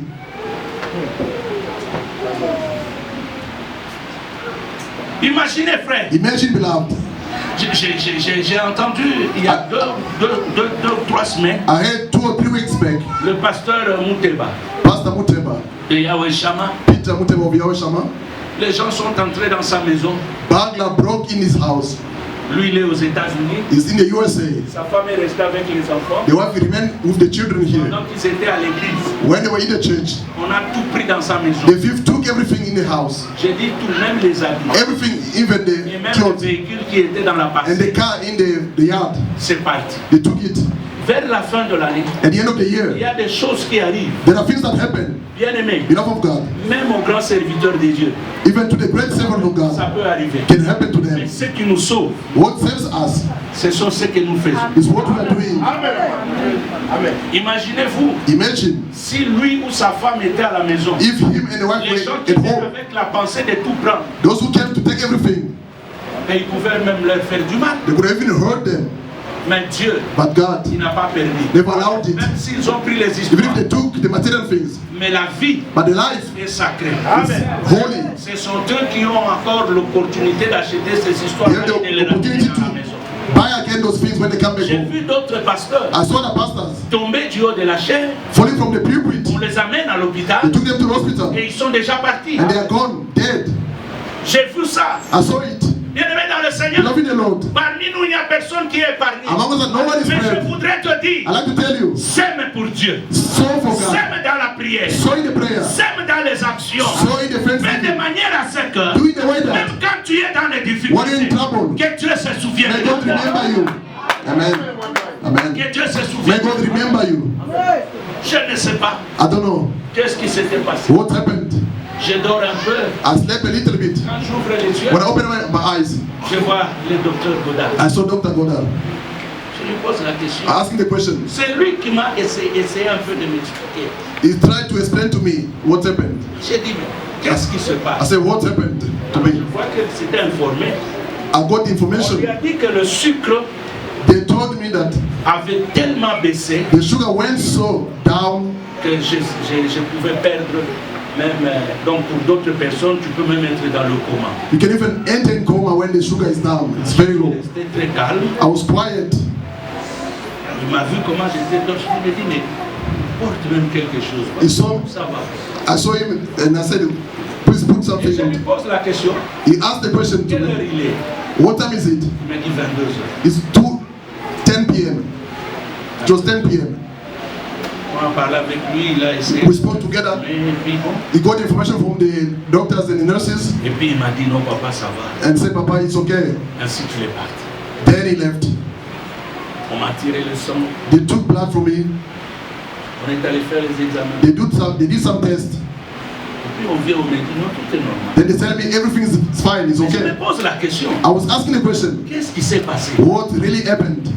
Speaker 2: Imaginez, frère,
Speaker 1: Imagine, beloved.
Speaker 2: j'ai entendu il y a deux ou trois semaines,
Speaker 1: I heard 2 or 3 weeks back,
Speaker 2: le pasteur Mouteba
Speaker 1: Pastor Muteba,
Speaker 2: de Yahweh Shammah.
Speaker 1: Peter Muteba of Yahweh Shammah,
Speaker 2: Les gens sont entrés dans sa maison.
Speaker 1: burglar broke in his house.
Speaker 2: Lui, il est aux États-Unis.
Speaker 1: He's in the USA.
Speaker 2: Sa femme est restée avec les enfants.
Speaker 1: The wife remained with the children here.
Speaker 2: Pendant qu'ils étaient à l'église,
Speaker 1: When they were in the church,
Speaker 2: on a tout pris dans sa maison.
Speaker 1: the thief took everything in the house.
Speaker 2: J'ai dit tout, même les habits.
Speaker 1: Everything, even
Speaker 2: Et
Speaker 1: the
Speaker 2: même
Speaker 1: clothes
Speaker 2: le véhicule qui était dans la
Speaker 1: and the
Speaker 2: parcelle.
Speaker 1: car in the yard.
Speaker 2: C'est parti.
Speaker 1: They took it.
Speaker 2: Vers la fin de l'année,
Speaker 1: At the end of the
Speaker 2: il y
Speaker 1: year,
Speaker 2: a des choses qui arrivent.
Speaker 1: there are things that happen.
Speaker 2: Bien aimé,
Speaker 1: Beloved of God,
Speaker 2: même aux grands serviteurs de Dieu,
Speaker 1: even to the great servant of
Speaker 2: ça
Speaker 1: God,
Speaker 2: peut arriver.
Speaker 1: can happen to
Speaker 2: Mais
Speaker 1: them.
Speaker 2: ce qui nous sauve,
Speaker 1: What saves us
Speaker 2: ce sont ce que nous faisons.
Speaker 1: is what we are doing.
Speaker 2: Imaginez-vous
Speaker 1: Imagine
Speaker 2: si lui ou sa femme étaient à la maison.
Speaker 1: if him and the wife
Speaker 2: Les gens
Speaker 1: were
Speaker 2: qui
Speaker 1: at
Speaker 2: étaient
Speaker 1: home,
Speaker 2: avec la pensée de tout prendre,
Speaker 1: those who came to take everything,
Speaker 2: et ils pouvaient même leur faire du mal.
Speaker 1: they could have even hurt them.
Speaker 2: Mais Dieu,
Speaker 1: But God
Speaker 2: il n'a pas permis.
Speaker 1: never allowed it.
Speaker 2: Même s'ils ont pris les
Speaker 1: Even
Speaker 2: histoires,
Speaker 1: if they took the material things,
Speaker 2: mais la vie
Speaker 1: but the life
Speaker 2: est sacrée.
Speaker 1: is holy.
Speaker 2: Ce sont eux qui ont encore l'opportunité d'acheter ces histoires
Speaker 1: They have
Speaker 2: et de les
Speaker 1: the
Speaker 2: ramener
Speaker 1: opportunity
Speaker 2: dans la maison.
Speaker 1: to buy again those things when they come back
Speaker 2: J'ai
Speaker 1: home.
Speaker 2: vu d'autres pasteurs
Speaker 1: I saw the pastors
Speaker 2: tomber du haut de la chair,
Speaker 1: falling from the pulpit.
Speaker 2: on les amène à l'hôpital
Speaker 1: They took them to the hospital
Speaker 2: et ils sont déjà partis.
Speaker 1: and they are gone, dead.
Speaker 2: J'ai vu ça.
Speaker 1: I saw it.
Speaker 2: Bien-aimé dans le Seigneur,
Speaker 1: Loving the Lord.
Speaker 2: parmi nous, il n'y a personne qui est épargné.
Speaker 1: Among us, no one is
Speaker 2: Mais je
Speaker 1: spared.
Speaker 2: voudrais te dire,
Speaker 1: I like to tell you,
Speaker 2: sème pour Dieu,
Speaker 1: sow for God,
Speaker 2: sème dans la prière,
Speaker 1: sow in the prayer,
Speaker 2: sème dans les actions,
Speaker 1: sow in the
Speaker 2: mais de
Speaker 1: thanksgiving,
Speaker 2: manière à ce que,
Speaker 1: do it the way that
Speaker 2: même quand tu es dans les
Speaker 1: when you're
Speaker 2: difficultés,
Speaker 1: in trouble,
Speaker 2: que Dieu se souvienne
Speaker 1: may
Speaker 2: de
Speaker 1: God
Speaker 2: toi.
Speaker 1: remember you. Amen. Amen.
Speaker 2: Que Dieu se
Speaker 1: May
Speaker 2: souvienne.
Speaker 1: God remember you.
Speaker 2: Je ne sais pas
Speaker 1: I don't know
Speaker 2: qu'est-ce qui s'était passé.
Speaker 1: what happened.
Speaker 2: Je dors un peu.
Speaker 1: I slept a little bit.
Speaker 2: Quand j'ouvre les yeux,
Speaker 1: When I opened my eyes,
Speaker 2: je vois le docteur Godard.
Speaker 1: I saw Dr. Godard.
Speaker 2: Je lui pose la question.
Speaker 1: Asking the question.
Speaker 2: C'est lui qui m'a essayé un peu de m'expliquer.
Speaker 1: He tried to explain to me what happened.
Speaker 2: J'ai dit, mais qu'est-ce qui se
Speaker 1: I
Speaker 2: passe?
Speaker 1: said, what happened to
Speaker 2: Je
Speaker 1: me?
Speaker 2: vois qu'il s'était informé.
Speaker 1: I got
Speaker 2: On
Speaker 1: information.
Speaker 2: lui a dit que le sucre
Speaker 1: They told me that
Speaker 2: avait tellement baissé
Speaker 1: the sugar went so down
Speaker 2: que je pouvais perdre même. Donc pour d'autres personnes, tu peux même être dans le coma.
Speaker 1: you can even enter in coma when the sugar is down. It's very low.
Speaker 2: J'étais très calme.
Speaker 1: I was quiet.
Speaker 2: Il m'a vu comment j'étais. Donc je lui ai dit, mais porte même quelque chose.
Speaker 1: Ils sont-
Speaker 2: Ça va.
Speaker 1: I saw him and I said, please put
Speaker 2: Et
Speaker 1: something
Speaker 2: je lui
Speaker 1: in.
Speaker 2: pose la question.
Speaker 1: He asked the question to
Speaker 2: Quelle heure
Speaker 1: me,
Speaker 2: il est?
Speaker 1: what time is it?
Speaker 2: Il m'a dit 22h.
Speaker 1: It's 10 p.m. It was 10 p.m.
Speaker 2: On a parlé avec lui, il a essayé.
Speaker 1: We spoke together.
Speaker 2: Et puis, bon.
Speaker 1: He got information from the doctors and the nurses
Speaker 2: Et puis il m'a dit, non papa, ça va.
Speaker 1: and said, Papa, it's okay.
Speaker 2: Ainsi qu'il est parti.
Speaker 1: Then he left.
Speaker 2: On m'a tiré le sang.
Speaker 1: They took blood from me.
Speaker 2: On est allé faire les examens.
Speaker 1: They did some tests.
Speaker 2: Et puis on vient, on me dit, non, tout est normal.
Speaker 1: Then they tell me everything is fine, it's
Speaker 2: Et je me
Speaker 1: okay.
Speaker 2: pose la question.
Speaker 1: I was asking the question,
Speaker 2: Qu'est-ce qui s'est passé?
Speaker 1: what really happened?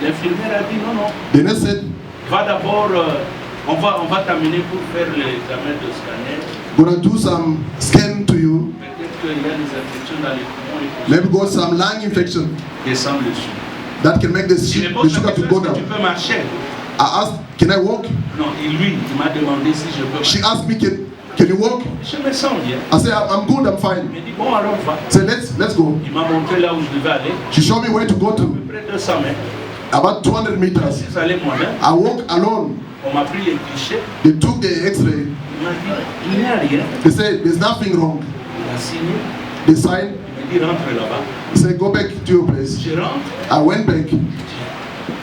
Speaker 2: L'infirmière a dit, non, non.
Speaker 1: The nurse said,
Speaker 2: Va d'abord, on va t'amener pour faire l'examen de scanner.
Speaker 1: gonna do some scan to you.
Speaker 2: Peut-être qu'il y a des infections dans les poumons et
Speaker 1: Maybe got some lung infection
Speaker 2: descendre le sucre.
Speaker 1: that can make the
Speaker 2: Je me
Speaker 1: the
Speaker 2: pose la
Speaker 1: sugar to
Speaker 2: question,
Speaker 1: go
Speaker 2: est-ce que tu
Speaker 1: down.
Speaker 2: peux marcher?
Speaker 1: I asked, can I walk?
Speaker 2: Non, et lui, il m'a demandé si je peux
Speaker 1: She
Speaker 2: marcher.
Speaker 1: asked me, can you walk?
Speaker 2: Je me sens bien.
Speaker 1: I said, I'm good, I'm fine.
Speaker 2: Il m'a dit, bon, alors va.
Speaker 1: I said, let's go.
Speaker 2: Il m'a montré là où je devais aller.
Speaker 1: She showed me where to go
Speaker 2: À
Speaker 1: to.
Speaker 2: peu près 200 mètres.
Speaker 1: About 200 meters.
Speaker 2: Je suis allé moi-même.
Speaker 1: I walked alone.
Speaker 2: On m'a pris les clichés.
Speaker 1: They took the x-ray.
Speaker 2: Il m'a dit, il n'y a rien.
Speaker 1: They said, there's nothing wrong.
Speaker 2: Il a signé.
Speaker 1: They signed.
Speaker 2: Il m'a dit, rentre là-bas.
Speaker 1: He said, go back to your place.
Speaker 2: Je rentre.
Speaker 1: I went back.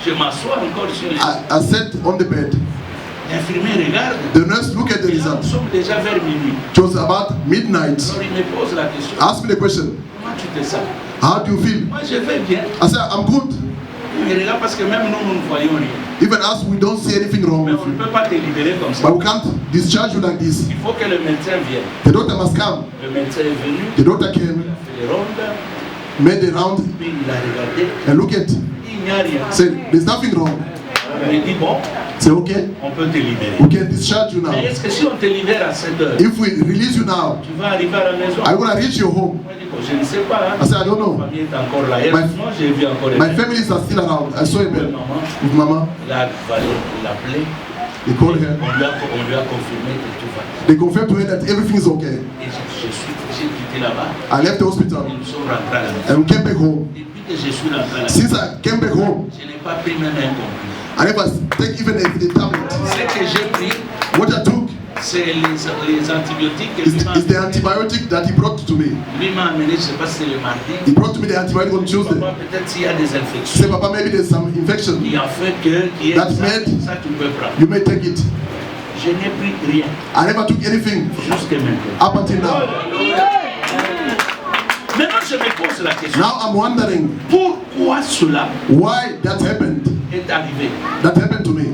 Speaker 2: Je m'assois encore sur les...
Speaker 1: I sat on the bed.
Speaker 2: L'infirmier regarde.
Speaker 1: The nurse looked at the
Speaker 2: Et là, nous
Speaker 1: result.
Speaker 2: sommes déjà vers minuit.
Speaker 1: It was about midnight.
Speaker 2: Alors il me pose la question.
Speaker 1: Ask me the question,
Speaker 2: Comment tu te sens?
Speaker 1: how do you feel?
Speaker 2: Moi, je vais bien.
Speaker 1: I said, I'm good.
Speaker 2: Il me regarde parce que même nous, nous ne voyons rien.
Speaker 1: Even us, we don't see anything wrong
Speaker 2: Mais
Speaker 1: with
Speaker 2: on ne
Speaker 1: you.
Speaker 2: peut pas te libérer comme ça.
Speaker 1: But we can't discharge you like this.
Speaker 2: Il faut que le médecin vienne.
Speaker 1: The doctor must come.
Speaker 2: Le médecin est venu.
Speaker 1: The doctor
Speaker 2: Il
Speaker 1: came,
Speaker 2: a fait les rondes.
Speaker 1: made the round,
Speaker 2: Puis il a regardé.
Speaker 1: and look at,
Speaker 2: Il n'y a rien.
Speaker 1: said, there's nothing wrong.
Speaker 2: Il me dit, bon,
Speaker 1: Say, okay,
Speaker 2: on peut te libérer.
Speaker 1: we can discharge you now.
Speaker 2: Mais est-ce que si on te libère à 7 heures,
Speaker 1: If we release you now,
Speaker 2: tu vas arriver à la maison?
Speaker 1: are you gonna reach your home?
Speaker 2: Moi, je dis, bon, je ne sais pas. Hein.
Speaker 1: I said, I don't
Speaker 2: Ma
Speaker 1: know.
Speaker 2: famille est encore là. Hier,
Speaker 1: My-
Speaker 2: moi, j'ai vu encore les
Speaker 1: My
Speaker 2: mêmes.
Speaker 1: families are still around. I saw a
Speaker 2: Ouais,
Speaker 1: bed
Speaker 2: maman,
Speaker 1: with Mama.
Speaker 2: là, il fallait l'appeler.
Speaker 1: They called her.
Speaker 2: On lui a confirmé que tout va bien.
Speaker 1: They confirmed to her that everything is okay.
Speaker 2: Et j'ai quitté là-bas.
Speaker 1: I left the hospital
Speaker 2: Et nous sommes rentrés à la maison.
Speaker 1: and we came back home.
Speaker 2: Depuis que je suis rentré à la maison,
Speaker 1: Since I came back home,
Speaker 2: je n'ai pas pris même un comprimé.
Speaker 1: I never take even a tablet.
Speaker 2: Ce que j'ai pris,
Speaker 1: What I took
Speaker 2: c'est les antibiotiques que
Speaker 1: is the antibiotic that he brought to me.
Speaker 2: lui m'a amené, je ne sais pas si c'est le mardi.
Speaker 1: He brought to me the antibiotic on Tuesday.
Speaker 2: Papa, peut-être s'il y a des
Speaker 1: He
Speaker 2: infections.
Speaker 1: said, Papa, maybe there's some infection.
Speaker 2: Il a fait que qui est
Speaker 1: That
Speaker 2: ça,
Speaker 1: made-
Speaker 2: ça tu peux prendre.
Speaker 1: You may take it.
Speaker 2: Je n'ai pris rien
Speaker 1: I never took anything
Speaker 2: jusqu'à maintenant.
Speaker 1: up until now.
Speaker 2: Maintenant, je me pose la question.
Speaker 1: Now I'm wondering
Speaker 2: Pourquoi cela
Speaker 1: why that happened.
Speaker 2: est arrivé?
Speaker 1: That happened to me.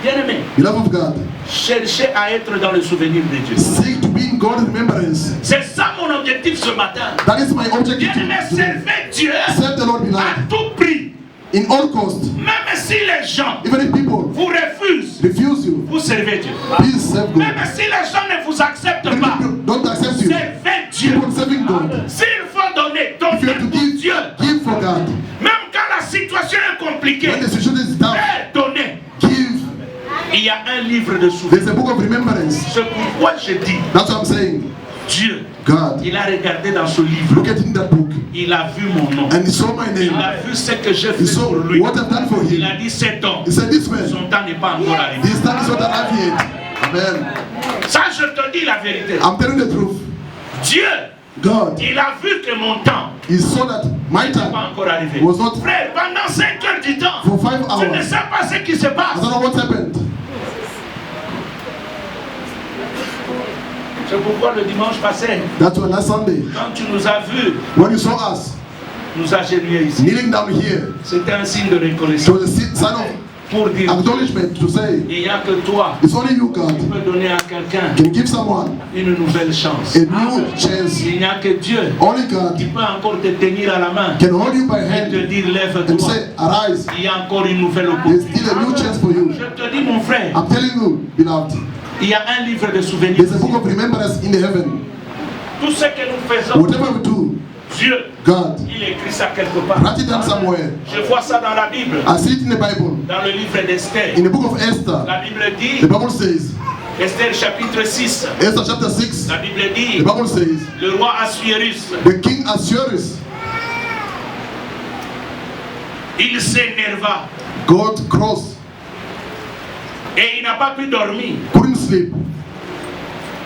Speaker 2: Bien-aimé,
Speaker 1: Beloved of God,
Speaker 2: cherchez à être dans le souvenir de Dieu.
Speaker 1: seek to be in God's remembrance.
Speaker 2: C'est ça mon objectif ce matin.
Speaker 1: That is my objective
Speaker 2: Bien-aimé,
Speaker 1: today.
Speaker 2: servez Dieu
Speaker 1: Serve the Lord
Speaker 2: à
Speaker 1: beloved.
Speaker 2: tout prix.
Speaker 1: In all cost.
Speaker 2: Même si les gens
Speaker 1: Even if people
Speaker 2: vous refusent,
Speaker 1: refuse you,
Speaker 2: vous servez Dieu.
Speaker 1: please serve God.
Speaker 2: Même si les gens ne vous acceptent
Speaker 1: Even
Speaker 2: pas,
Speaker 1: if people don't accept you,
Speaker 2: servez Dieu.
Speaker 1: keep on serving God.
Speaker 2: S'il faut donner,
Speaker 1: If you
Speaker 2: donnez
Speaker 1: have to
Speaker 2: pour Dieu.
Speaker 1: give for God.
Speaker 2: Même quand la situation est compliquée,
Speaker 1: When the situation is tough,
Speaker 2: donnez.
Speaker 1: give.
Speaker 2: Il y a un livre de souvenirs.
Speaker 1: There's a book of remembrance.
Speaker 2: C'est pourquoi je dis,
Speaker 1: That's what I'm saying.
Speaker 2: Dieu,
Speaker 1: God,
Speaker 2: il a regardé dans ce livre,
Speaker 1: look at in that book.
Speaker 2: il a vu mon nom,
Speaker 1: And he saw my
Speaker 2: il
Speaker 1: name.
Speaker 2: a vu ce que j'ai
Speaker 1: He
Speaker 2: fait
Speaker 1: saw
Speaker 2: pour lui.
Speaker 1: what I've done for
Speaker 2: Il a
Speaker 1: him.
Speaker 2: dit cet homme,
Speaker 1: He said, this man,
Speaker 2: son temps n'est pas encore arrivé.
Speaker 1: his time is not arrived yet. Amen.
Speaker 2: Ça, je te dis la vérité.
Speaker 1: I'm telling the truth.
Speaker 2: Dieu,
Speaker 1: God,
Speaker 2: il a vu que mon temps
Speaker 1: he saw that my
Speaker 2: n'est
Speaker 1: time
Speaker 2: pas encore arrivé.
Speaker 1: was not
Speaker 2: Frère, pendant 5 heures du temps,
Speaker 1: for 5
Speaker 2: je ne
Speaker 1: hours.
Speaker 2: sais pas ce qui se
Speaker 1: I
Speaker 2: passe.
Speaker 1: don't know what happened.
Speaker 2: C'est pourquoi le dimanche passé,
Speaker 1: That's why last Sunday,
Speaker 2: quand tu nous as vus,
Speaker 1: when you saw us
Speaker 2: nous agenouiller ici,
Speaker 1: kneeling down here,
Speaker 2: c'était un signe de
Speaker 1: it
Speaker 2: reconnaissance
Speaker 1: was a sign of
Speaker 2: pour dire,
Speaker 1: acknowledgement to say,
Speaker 2: il n'y a que toi
Speaker 1: it's only you, God,
Speaker 2: qui peux donner à quelqu'un
Speaker 1: can give someone
Speaker 2: une nouvelle chance.
Speaker 1: a new chance.
Speaker 2: Il n'y a que Dieu
Speaker 1: Only God
Speaker 2: qui peut encore te tenir à la main
Speaker 1: can hold you by
Speaker 2: et te
Speaker 1: hand
Speaker 2: dire
Speaker 1: and
Speaker 2: lève-toi.
Speaker 1: say, arise.
Speaker 2: Il y a encore une nouvelle
Speaker 1: There's
Speaker 2: opportunité.
Speaker 1: still a new chance for you.
Speaker 2: Je te dis mon frère,
Speaker 1: I'm telling you, beloved,
Speaker 2: il y a un livre de souvenirs.
Speaker 1: there's a book of remembrance in the heaven.
Speaker 2: Tout ce que nous faisons,
Speaker 1: Whatever we do,
Speaker 2: Dieu,
Speaker 1: God,
Speaker 2: il écrit ça quelque part.
Speaker 1: write it down somewhere.
Speaker 2: Je vois ça dans la Bible,
Speaker 1: I see it in the Bible.
Speaker 2: dans le livre d'Esther.
Speaker 1: In the book of Esther,
Speaker 2: La Bible dit,
Speaker 1: the Bible says,
Speaker 2: Esther chapitre 6,
Speaker 1: Esther chapter 6,
Speaker 2: la Bible
Speaker 1: the
Speaker 2: dit,
Speaker 1: Bible says,
Speaker 2: le roi Assuérus,
Speaker 1: the king Assuerus
Speaker 2: il s'énerva
Speaker 1: got cross,
Speaker 2: et il n'a pas pu dormir
Speaker 1: couldn't sleep.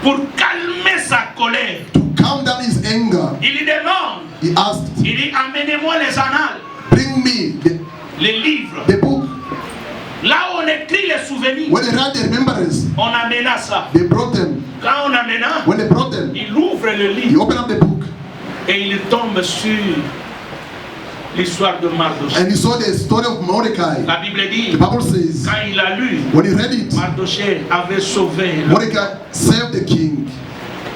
Speaker 2: pour calmer sa colère.
Speaker 1: To calm down his anger,
Speaker 2: Il lui demande,
Speaker 1: he asked,
Speaker 2: il dit, amenez-moi les annales,
Speaker 1: bring me
Speaker 2: les livres.
Speaker 1: the book.
Speaker 2: Là où on écrit les souvenirs,
Speaker 1: When they write the remembrance,
Speaker 2: on amena ça.
Speaker 1: they brought them.
Speaker 2: Quand on amena,
Speaker 1: When they brought them,
Speaker 2: il ouvre le
Speaker 1: he
Speaker 2: livre
Speaker 1: opened up the book
Speaker 2: et il tombe sur l'histoire de Mardochée.
Speaker 1: and he saw the story of Mordecai.
Speaker 2: La Bible dit,
Speaker 1: The Bible says,
Speaker 2: quand il a lu,
Speaker 1: when he read it,
Speaker 2: Mardochée avait sauvé.
Speaker 1: Mordecai saved the king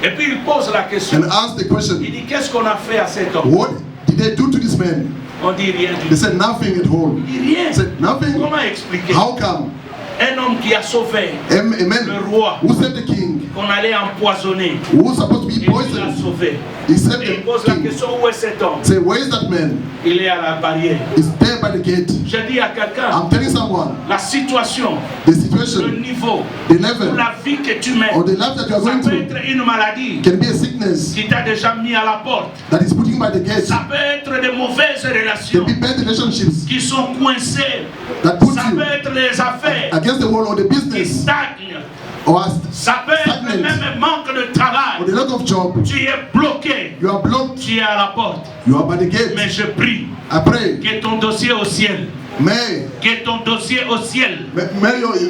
Speaker 2: Et puis il pose la question.
Speaker 1: and asked the question,
Speaker 2: Il dit, qu'est-ce qu'on a fait à cet homme?
Speaker 1: what did they do to this man?
Speaker 2: On dit rien du
Speaker 1: They
Speaker 2: tout.
Speaker 1: said nothing at all.
Speaker 2: Il dit rien.
Speaker 1: They said nothing.
Speaker 2: Comment expliquer?
Speaker 1: How come?
Speaker 2: Un homme qui a sauvé
Speaker 1: A
Speaker 2: le
Speaker 1: man
Speaker 2: roi
Speaker 1: who saved the king,
Speaker 2: qu'on allait empoisonner,
Speaker 1: who was supposed to
Speaker 2: et
Speaker 1: be
Speaker 2: il l'a
Speaker 1: poisoned,
Speaker 2: sauvé.
Speaker 1: he saved
Speaker 2: Et il pose la
Speaker 1: the king.
Speaker 2: question, où est cet homme?
Speaker 1: Say, where is that man?
Speaker 2: Il est à la barrière.
Speaker 1: He's there by the gate.
Speaker 2: Je dis à quelqu'un,
Speaker 1: I'm telling someone,
Speaker 2: la situation,
Speaker 1: the
Speaker 2: le
Speaker 1: situation,
Speaker 2: niveau,
Speaker 1: the
Speaker 2: ou
Speaker 1: level,
Speaker 2: la vie que tu mènes,
Speaker 1: or the life that you are
Speaker 2: ça
Speaker 1: going
Speaker 2: peut
Speaker 1: through
Speaker 2: être une maladie
Speaker 1: can be a sickness
Speaker 2: qui t'a déjà mis à la porte.
Speaker 1: that is putting by the gate.
Speaker 2: Ça peut être de mauvaises
Speaker 1: Can
Speaker 2: relations
Speaker 1: be bad relationships
Speaker 2: qui sont coincées.
Speaker 1: that put
Speaker 2: Ça
Speaker 1: you
Speaker 2: peut être les affaires
Speaker 1: against the wall or the
Speaker 2: qui
Speaker 1: business
Speaker 2: stagnent.
Speaker 1: or
Speaker 2: Ça peut être
Speaker 1: stagnant
Speaker 2: même manque de
Speaker 1: or
Speaker 2: travail.
Speaker 1: the lack of job.
Speaker 2: Tu es bloqué.
Speaker 1: You are blocked.
Speaker 2: Tu es à la porte.
Speaker 1: You are by the gate.
Speaker 2: Mais je prie
Speaker 1: I pray.
Speaker 2: que ton dossier au ciel,
Speaker 1: May
Speaker 2: que ton dossier au ciel,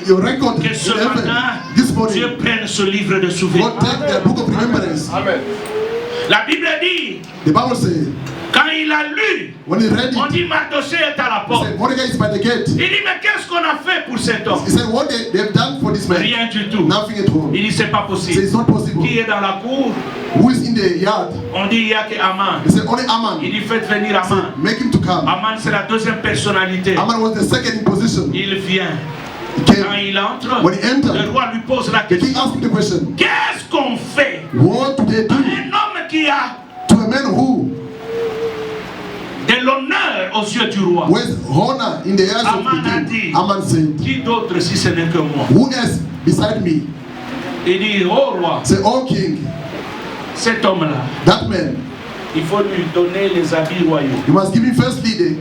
Speaker 1: your record
Speaker 2: que
Speaker 1: in
Speaker 2: ce
Speaker 1: heaven
Speaker 2: matin,
Speaker 1: this
Speaker 2: Dieu
Speaker 1: morning
Speaker 2: prenne ce livre de souvenirs.
Speaker 1: God take the book of remembrance.
Speaker 2: La Bible dit,
Speaker 1: The Bible says
Speaker 2: quand il a lu,
Speaker 1: when he read
Speaker 2: on
Speaker 1: it,
Speaker 2: dit Mardochée est à la
Speaker 1: he
Speaker 2: porte.
Speaker 1: said Mordecai is by the gate.
Speaker 2: Il dit, mais qu'est-ce qu'on a fait pour cet homme?
Speaker 1: He said what they've done for this man,
Speaker 2: Rien du tout.
Speaker 1: nothing at all.
Speaker 2: Il dit, c'est pas
Speaker 1: He said
Speaker 2: possible.
Speaker 1: it's not possible.
Speaker 2: Qui est dans la cour?
Speaker 1: Who is in the yard?
Speaker 2: On dit, il n'y a que Aman.
Speaker 1: He said only
Speaker 2: Il
Speaker 1: Aman.
Speaker 2: dit, faites venir
Speaker 1: He said,
Speaker 2: Aman.
Speaker 1: make him to come.
Speaker 2: Aman, c'est la deuxième personnalité.
Speaker 1: Aman was the second in position.
Speaker 2: Il vient.
Speaker 1: He
Speaker 2: Quand
Speaker 1: came.
Speaker 2: il entre,
Speaker 1: When he entered,
Speaker 2: le roi lui pose la
Speaker 1: The king
Speaker 2: question.
Speaker 1: asked him the question,
Speaker 2: Qu'est-ce qu'on fait
Speaker 1: what do they do
Speaker 2: un homme qui a
Speaker 1: to a man who
Speaker 2: de l'honneur aux yeux du roi?
Speaker 1: was honor in the eyes of
Speaker 2: Aman a
Speaker 1: the
Speaker 2: dit,
Speaker 1: king? Aman said,
Speaker 2: qui d'autre si ce n'est que moi?
Speaker 1: who else beside me?
Speaker 2: Il dit, oh roi,
Speaker 1: Say, oh king,
Speaker 2: cet homme-là,
Speaker 1: that man,
Speaker 2: il faut lui donner les habits royaux.
Speaker 1: you must give him firstly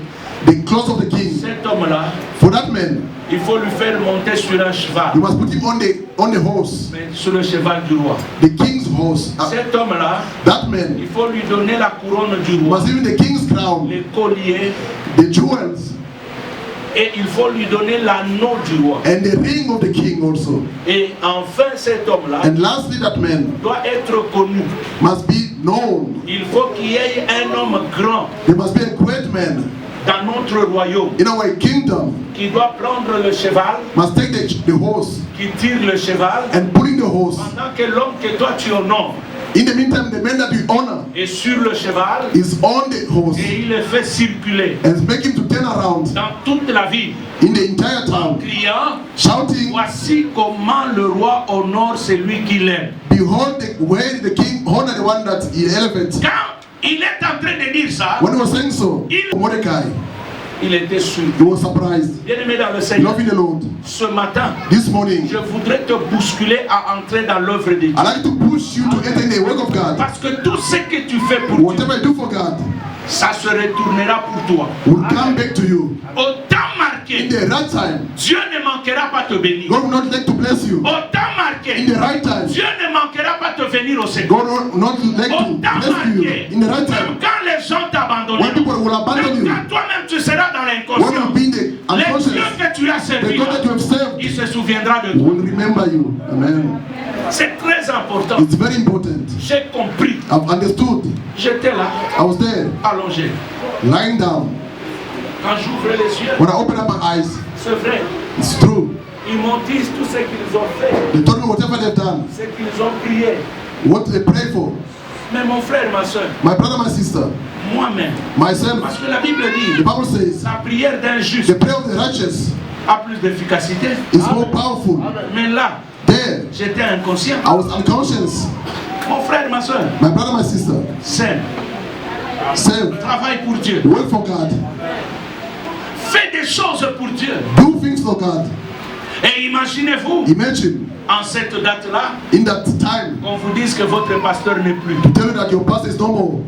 Speaker 1: the clothes of the king.
Speaker 2: Cet homme homme-là,
Speaker 1: For that man,
Speaker 2: il faut lui faire monter sur un cheval.
Speaker 1: you must put him on the horse,
Speaker 2: Mais sur le cheval du roi.
Speaker 1: the king's horse.
Speaker 2: Cet homme-là,
Speaker 1: That man
Speaker 2: il faut lui donner la couronne du roi,
Speaker 1: must give him the king's crown,
Speaker 2: les colliers,
Speaker 1: the jewels,
Speaker 2: et il faut lui donner l'anneau du roi.
Speaker 1: and the ring of the king also.
Speaker 2: Et enfin, cet homme-là
Speaker 1: And lastly, that man
Speaker 2: doit être connu.
Speaker 1: must be known.
Speaker 2: Il faut qu'il y ait un homme grand
Speaker 1: There must be a great man
Speaker 2: dans notre royaume
Speaker 1: in our kingdom,
Speaker 2: qui doit prendre le cheval,
Speaker 1: must take the horse
Speaker 2: qui tire le cheval,
Speaker 1: and pulling the horse.
Speaker 2: pendant que l'homme que toi tu honores
Speaker 1: In the meantime, the man that you honor
Speaker 2: est sur le cheval
Speaker 1: is on the horse
Speaker 2: et il le fait circuler
Speaker 1: and make him to turn around
Speaker 2: dans toute la ville
Speaker 1: in the entire
Speaker 2: en
Speaker 1: town,
Speaker 2: criant:
Speaker 1: shouting,
Speaker 2: voici comment le roi honore celui qu'il aime.
Speaker 1: behold the way the king honor the one that he elevates.
Speaker 2: Quand il est en train de dire ça,
Speaker 1: When he was saying so, Mordecai,
Speaker 2: il était sûr.
Speaker 1: he was surprised.
Speaker 2: Bien-aimé dans le Seigneur,
Speaker 1: Loving the Lord.
Speaker 2: ce matin,
Speaker 1: This morning,
Speaker 2: je voudrais te bousculer à entrer dans l'œuvre de Dieu.
Speaker 1: I like to push you to enter in the work of God.
Speaker 2: Parce que tout ce que tu fais pour Dieu,
Speaker 1: Whatever I do for God
Speaker 2: ça se retournera pour toi.
Speaker 1: will come back to you.
Speaker 2: Au temps
Speaker 1: In
Speaker 2: marqué,
Speaker 1: the right time,
Speaker 2: Dieu ne manquera pas te bénir.
Speaker 1: God will not like to bless you.
Speaker 2: Au temps marqué,
Speaker 1: In the right time,
Speaker 2: Dieu ne manquera pas te venir au secours.
Speaker 1: God will not like
Speaker 2: Au
Speaker 1: to
Speaker 2: temps
Speaker 1: bless you.
Speaker 2: marqué,
Speaker 1: In the right
Speaker 2: même
Speaker 1: time,
Speaker 2: quand les gens
Speaker 1: when
Speaker 2: t'abandonneront,
Speaker 1: people will abandon
Speaker 2: même
Speaker 1: you,
Speaker 2: quand toi-même tu seras dans
Speaker 1: when you
Speaker 2: l'inconscient,
Speaker 1: be in the
Speaker 2: les dieux
Speaker 1: unconscious,
Speaker 2: que tu as
Speaker 1: the
Speaker 2: servis,
Speaker 1: God that you have served
Speaker 2: il se souviendra de toi.
Speaker 1: will remember you. Amen.
Speaker 2: C'est très important.
Speaker 1: It's very important.
Speaker 2: J'ai compris.
Speaker 1: I've understood.
Speaker 2: J'étais là,
Speaker 1: I was there,
Speaker 2: allongé.
Speaker 1: lying down.
Speaker 2: Quand j'ouvrais les yeux,
Speaker 1: When I opened up my eyes,
Speaker 2: c'est vrai,
Speaker 1: it's true.
Speaker 2: ils m'ont dit tout ce qu'ils ont fait,
Speaker 1: They told me whatever they've done,
Speaker 2: ce qu'ils ont prié.
Speaker 1: what they pray for.
Speaker 2: Mais mon frère, ma soeur,
Speaker 1: My brother, my sister,
Speaker 2: moi-même,
Speaker 1: myself,
Speaker 2: parce que la Bible
Speaker 1: the
Speaker 2: dit,
Speaker 1: Bible says,
Speaker 2: la prière d'un
Speaker 1: the
Speaker 2: juste
Speaker 1: prayer of the righteous
Speaker 2: a plus d'efficacité.
Speaker 1: is more powerful.
Speaker 2: Mais là,
Speaker 1: There,
Speaker 2: j'étais inconscient.
Speaker 1: I was unconscious.
Speaker 2: Mon frère, ma soeur,
Speaker 1: My brother, my sister,
Speaker 2: sème,
Speaker 1: serve,
Speaker 2: travaille pour Dieu.
Speaker 1: work for God,
Speaker 2: Fais des choses pour Dieu.
Speaker 1: do things for God.
Speaker 2: Et imaginez-vous,
Speaker 1: Imagine
Speaker 2: en cette date-là,
Speaker 1: in that time
Speaker 2: qu'on vous dise que votre pasteur n'est plus.
Speaker 1: to tell you that your pastor is no more.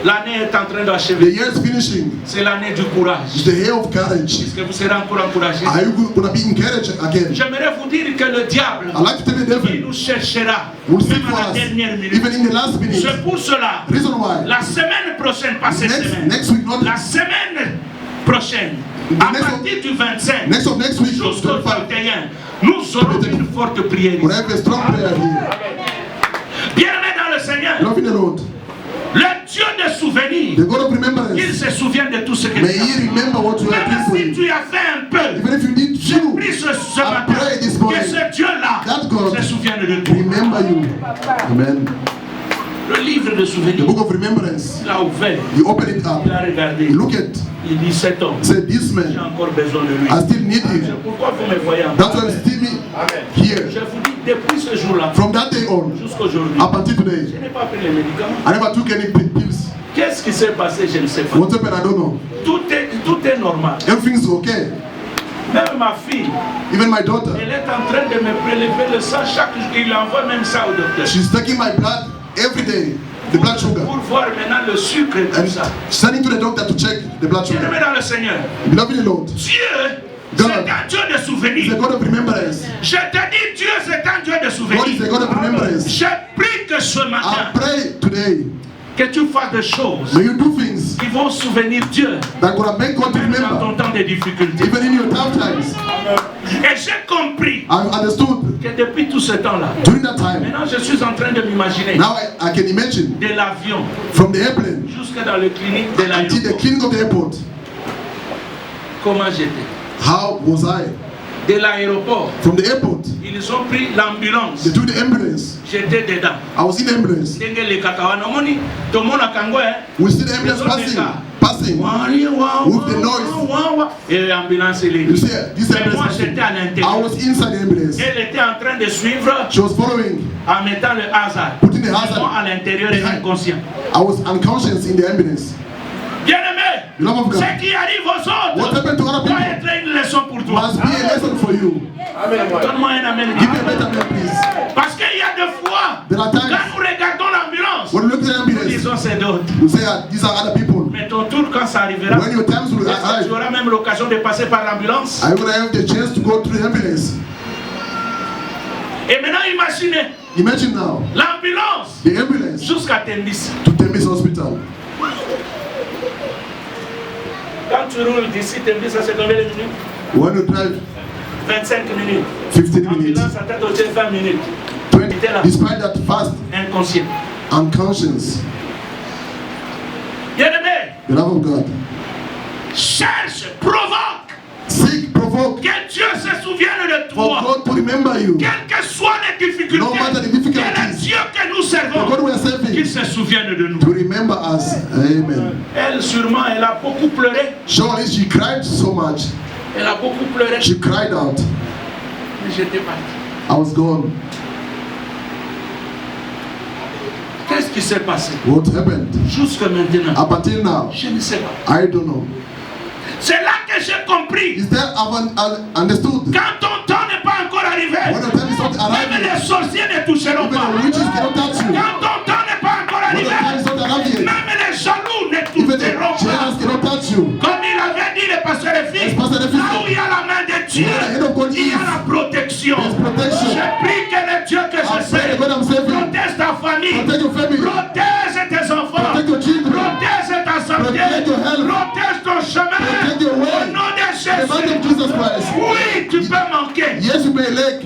Speaker 2: L'année est en train
Speaker 1: The
Speaker 2: d'achever.
Speaker 1: year is finishing.
Speaker 2: C'est l'année du courage.
Speaker 1: It's the year of courage.
Speaker 2: Est-ce que vous serez encore encouragé?
Speaker 1: Are you going to be encouraged again?
Speaker 2: J'aimerais vous dire que le diable,
Speaker 1: I like to tell you,
Speaker 2: il
Speaker 1: David,
Speaker 2: nous cherchera,
Speaker 1: will seek
Speaker 2: même
Speaker 1: for
Speaker 2: à la
Speaker 1: us,
Speaker 2: dernière minute.
Speaker 1: even in the last minute.
Speaker 2: C'est pour cela,
Speaker 1: Reason why?
Speaker 2: la semaine prochaine, pas cette semaine,
Speaker 1: Next week, not
Speaker 2: la semaine prochaine,
Speaker 1: The
Speaker 2: à
Speaker 1: next
Speaker 2: partir du 25
Speaker 1: next week,
Speaker 2: jusqu'au
Speaker 1: 25.
Speaker 2: 31, nous aurons une forte prière.
Speaker 1: We'll have a strong prayer here.
Speaker 2: Bien-aimé dans le Seigneur,
Speaker 1: Loving the Lord,
Speaker 2: le Dieu de souvenirs,
Speaker 1: the God of
Speaker 2: il
Speaker 1: remembrance,
Speaker 2: se souvient de tout ce que
Speaker 1: may
Speaker 2: tu as
Speaker 1: He remember what you have
Speaker 2: Même
Speaker 1: done for
Speaker 2: si
Speaker 1: Him.
Speaker 2: tu as fait un peu,
Speaker 1: Even if you did
Speaker 2: je
Speaker 1: few,
Speaker 2: prie ce
Speaker 1: I
Speaker 2: matin
Speaker 1: pray this
Speaker 2: que
Speaker 1: morning
Speaker 2: ce Dieu-là
Speaker 1: that God
Speaker 2: se souvienne de toi.
Speaker 1: remember you. Amen.
Speaker 2: Le livre de
Speaker 1: The
Speaker 2: souvenirs,
Speaker 1: book of remembrance,
Speaker 2: il a ouvert,
Speaker 1: you open it
Speaker 2: il
Speaker 1: up,
Speaker 2: a regardé,
Speaker 1: you look at,
Speaker 2: il dit cet homme,
Speaker 1: say, this
Speaker 2: j'ai
Speaker 1: man,
Speaker 2: encore besoin de lui.
Speaker 1: I still need
Speaker 2: C'est
Speaker 1: him.
Speaker 2: pourquoi vous me voyez en
Speaker 1: That's why you see me here.
Speaker 2: Je vous dis, depuis ce jour-là
Speaker 1: From that day on,
Speaker 2: jusqu'aujourd'hui,
Speaker 1: up until today,
Speaker 2: je n'ai pas pris les médicaments.
Speaker 1: I never took any pills.
Speaker 2: Qu'est-ce qui s'est passé? Je ne sais pas.
Speaker 1: What happened, I don't know.
Speaker 2: Tout est normal.
Speaker 1: Everything's okay.
Speaker 2: Même ma fille,
Speaker 1: Even my daughter,
Speaker 2: elle est en train de me prélever le sang chaque jour. Il envoie même ça au docteur.
Speaker 1: she's taking my blood every day, the blood sugar,
Speaker 2: Pour voir maintenant le sucre et tout
Speaker 1: and
Speaker 2: ça.
Speaker 1: sending to the doctor to check the blood
Speaker 2: Bien-aimé
Speaker 1: sugar.
Speaker 2: dans le Seigneur,
Speaker 1: Beloved in the Lord,
Speaker 2: Dieu,
Speaker 1: God.
Speaker 2: c'est un Dieu de
Speaker 1: He's
Speaker 2: souvenirs.
Speaker 1: a God of remembrance.
Speaker 2: Je te dis, Dieu, c'est un Dieu de
Speaker 1: God is
Speaker 2: souvenirs.
Speaker 1: a God of remembrance.
Speaker 2: Je prie que ce
Speaker 1: I
Speaker 2: matin,
Speaker 1: pray today,
Speaker 2: que tu fasses des choses
Speaker 1: may you do things
Speaker 2: qui vont souvenir Dieu,
Speaker 1: that gonna make God to
Speaker 2: même dans ton
Speaker 1: remember,
Speaker 2: temps de difficulté.
Speaker 1: even in your tough times.
Speaker 2: Et j'ai compris
Speaker 1: I've understood
Speaker 2: que depuis tout ce temps-là,
Speaker 1: during that time.
Speaker 2: maintenant je suis en train de m'imaginer
Speaker 1: Now I can imagine
Speaker 2: de l'avion
Speaker 1: from the airplane
Speaker 2: jusqu'à dans le clinique de
Speaker 1: until the
Speaker 2: l'aéroport.
Speaker 1: clinic of the airport.
Speaker 2: Comment j'étais.
Speaker 1: How was I?
Speaker 2: De l'aéroport,
Speaker 1: From the airport,
Speaker 2: ils ont pris l'ambulance.
Speaker 1: they took the ambulance.
Speaker 2: J'étais dedans.
Speaker 1: I was in the ambulance.
Speaker 2: Ndenge le kakawana moni, tomona kango
Speaker 1: We see the ambulance passing. With the noise.
Speaker 2: Et l'ambulance elle est.
Speaker 1: You see, this
Speaker 2: Mais
Speaker 1: ambulance
Speaker 2: moi
Speaker 1: passing.
Speaker 2: j'étais à
Speaker 1: I
Speaker 2: l'intérieur.
Speaker 1: was inside the ambulance.
Speaker 2: Elle était en train de suivre
Speaker 1: She was following,
Speaker 2: en mettant le hasard.
Speaker 1: putting the hazard.
Speaker 2: Moi à l'intérieur et
Speaker 1: behind.
Speaker 2: inconscient.
Speaker 1: I was unconscious in the ambulance.
Speaker 2: Bien-aimé,
Speaker 1: The love of God
Speaker 2: ce qui arrive aux
Speaker 1: What
Speaker 2: autres
Speaker 1: happened to other
Speaker 2: doit
Speaker 1: people
Speaker 2: être une leçon pour toi.
Speaker 1: must be a lesson for you.
Speaker 2: Donne-moi un amen.
Speaker 1: Give me a better man, please.
Speaker 2: Parce qu'il y a des fois,
Speaker 1: There are
Speaker 2: quand
Speaker 1: times
Speaker 2: nous regardons l'ambulance,
Speaker 1: when we look at the
Speaker 2: nous
Speaker 1: ambulance,
Speaker 2: disons sont ces d'autres.
Speaker 1: You say, these are other people.
Speaker 2: Mais ton tour, quand ça arrivera,
Speaker 1: When your times will
Speaker 2: est-ce que tu
Speaker 1: arrive,
Speaker 2: auras même l'occasion de passer par l'ambulance.
Speaker 1: are you going to have the chance to go through the ambulance?
Speaker 2: Et maintenant, imaginez
Speaker 1: Imagine now,
Speaker 2: l'ambulance
Speaker 1: the ambulance
Speaker 2: jusqu'à Tembis.
Speaker 1: to Tembis Hospital.
Speaker 2: Quand tu roules d'ici Tembis, ça c'est combien de minutes?
Speaker 1: When you drive
Speaker 2: 25 minutes.
Speaker 1: 15 minutes,
Speaker 2: L'ambulance à tête haute, 20 minutes.
Speaker 1: 20, despite that fast
Speaker 2: Inconscient.
Speaker 1: unconscious,
Speaker 2: Bien-aimé,
Speaker 1: the love of God.
Speaker 2: cherche, provoque
Speaker 1: Seek, provoke,
Speaker 2: que Dieu se souvienne de
Speaker 1: for
Speaker 2: toi.
Speaker 1: God to remember you.
Speaker 2: Quelles que soient les difficultés,
Speaker 1: No matter the
Speaker 2: quel est
Speaker 1: difficulties,
Speaker 2: Dieu que nous
Speaker 1: the
Speaker 2: servons,
Speaker 1: God we are
Speaker 2: qu'il
Speaker 1: serving,
Speaker 2: se souvienne de nous.
Speaker 1: to remember us. Amen.
Speaker 2: Elle, sûrement, elle a beaucoup pleuré.
Speaker 1: Surely she cried so much.
Speaker 2: Elle a beaucoup pleuré.
Speaker 1: She cried out.
Speaker 2: Mais j'étais parti.
Speaker 1: I was gone.
Speaker 2: Qu'est-ce qui s'est passé?
Speaker 1: What happened?
Speaker 2: Jusque maintenant,
Speaker 1: Up until now,
Speaker 2: je ne sais pas.
Speaker 1: I don't know.
Speaker 2: C'est là que j'ai compris.
Speaker 1: Is that I've understood?
Speaker 2: Quand ton temps n'est pas encore arrivé,
Speaker 1: When the time is not
Speaker 2: même
Speaker 1: arriving,
Speaker 2: les sorciers ne toucheront
Speaker 1: even
Speaker 2: pas.
Speaker 1: the witches cannot touch you.
Speaker 2: Quand ton temps n'est pas encore
Speaker 1: When the
Speaker 2: arrivé,
Speaker 1: time is not arriving,
Speaker 2: même les jaloux ne
Speaker 1: even the
Speaker 2: toucheront pas.
Speaker 1: jealous cannot touch you.
Speaker 2: Comme il avait dit le pasteur et fils,
Speaker 1: Yes, Pastor Efi.
Speaker 2: là où il y a la main de Dieu,
Speaker 1: Where the hand of God
Speaker 2: il y a
Speaker 1: is,
Speaker 2: la protection.
Speaker 1: there's protection.
Speaker 2: Je prie que le Dieu que je
Speaker 1: I pray
Speaker 2: sais
Speaker 1: the God I'm serving.
Speaker 2: protège ta famille,
Speaker 1: Protect your family.
Speaker 2: protège tes enfants,
Speaker 1: Protect your children.
Speaker 2: protège ta santé,
Speaker 1: Protect your health.
Speaker 2: protège ton chemin.
Speaker 1: Protect your way.
Speaker 2: Au nom de
Speaker 1: In the mighty
Speaker 2: Jésus.
Speaker 1: of Jesus Christ.
Speaker 2: Oui, tu peux manquer,
Speaker 1: Yes, you may lack.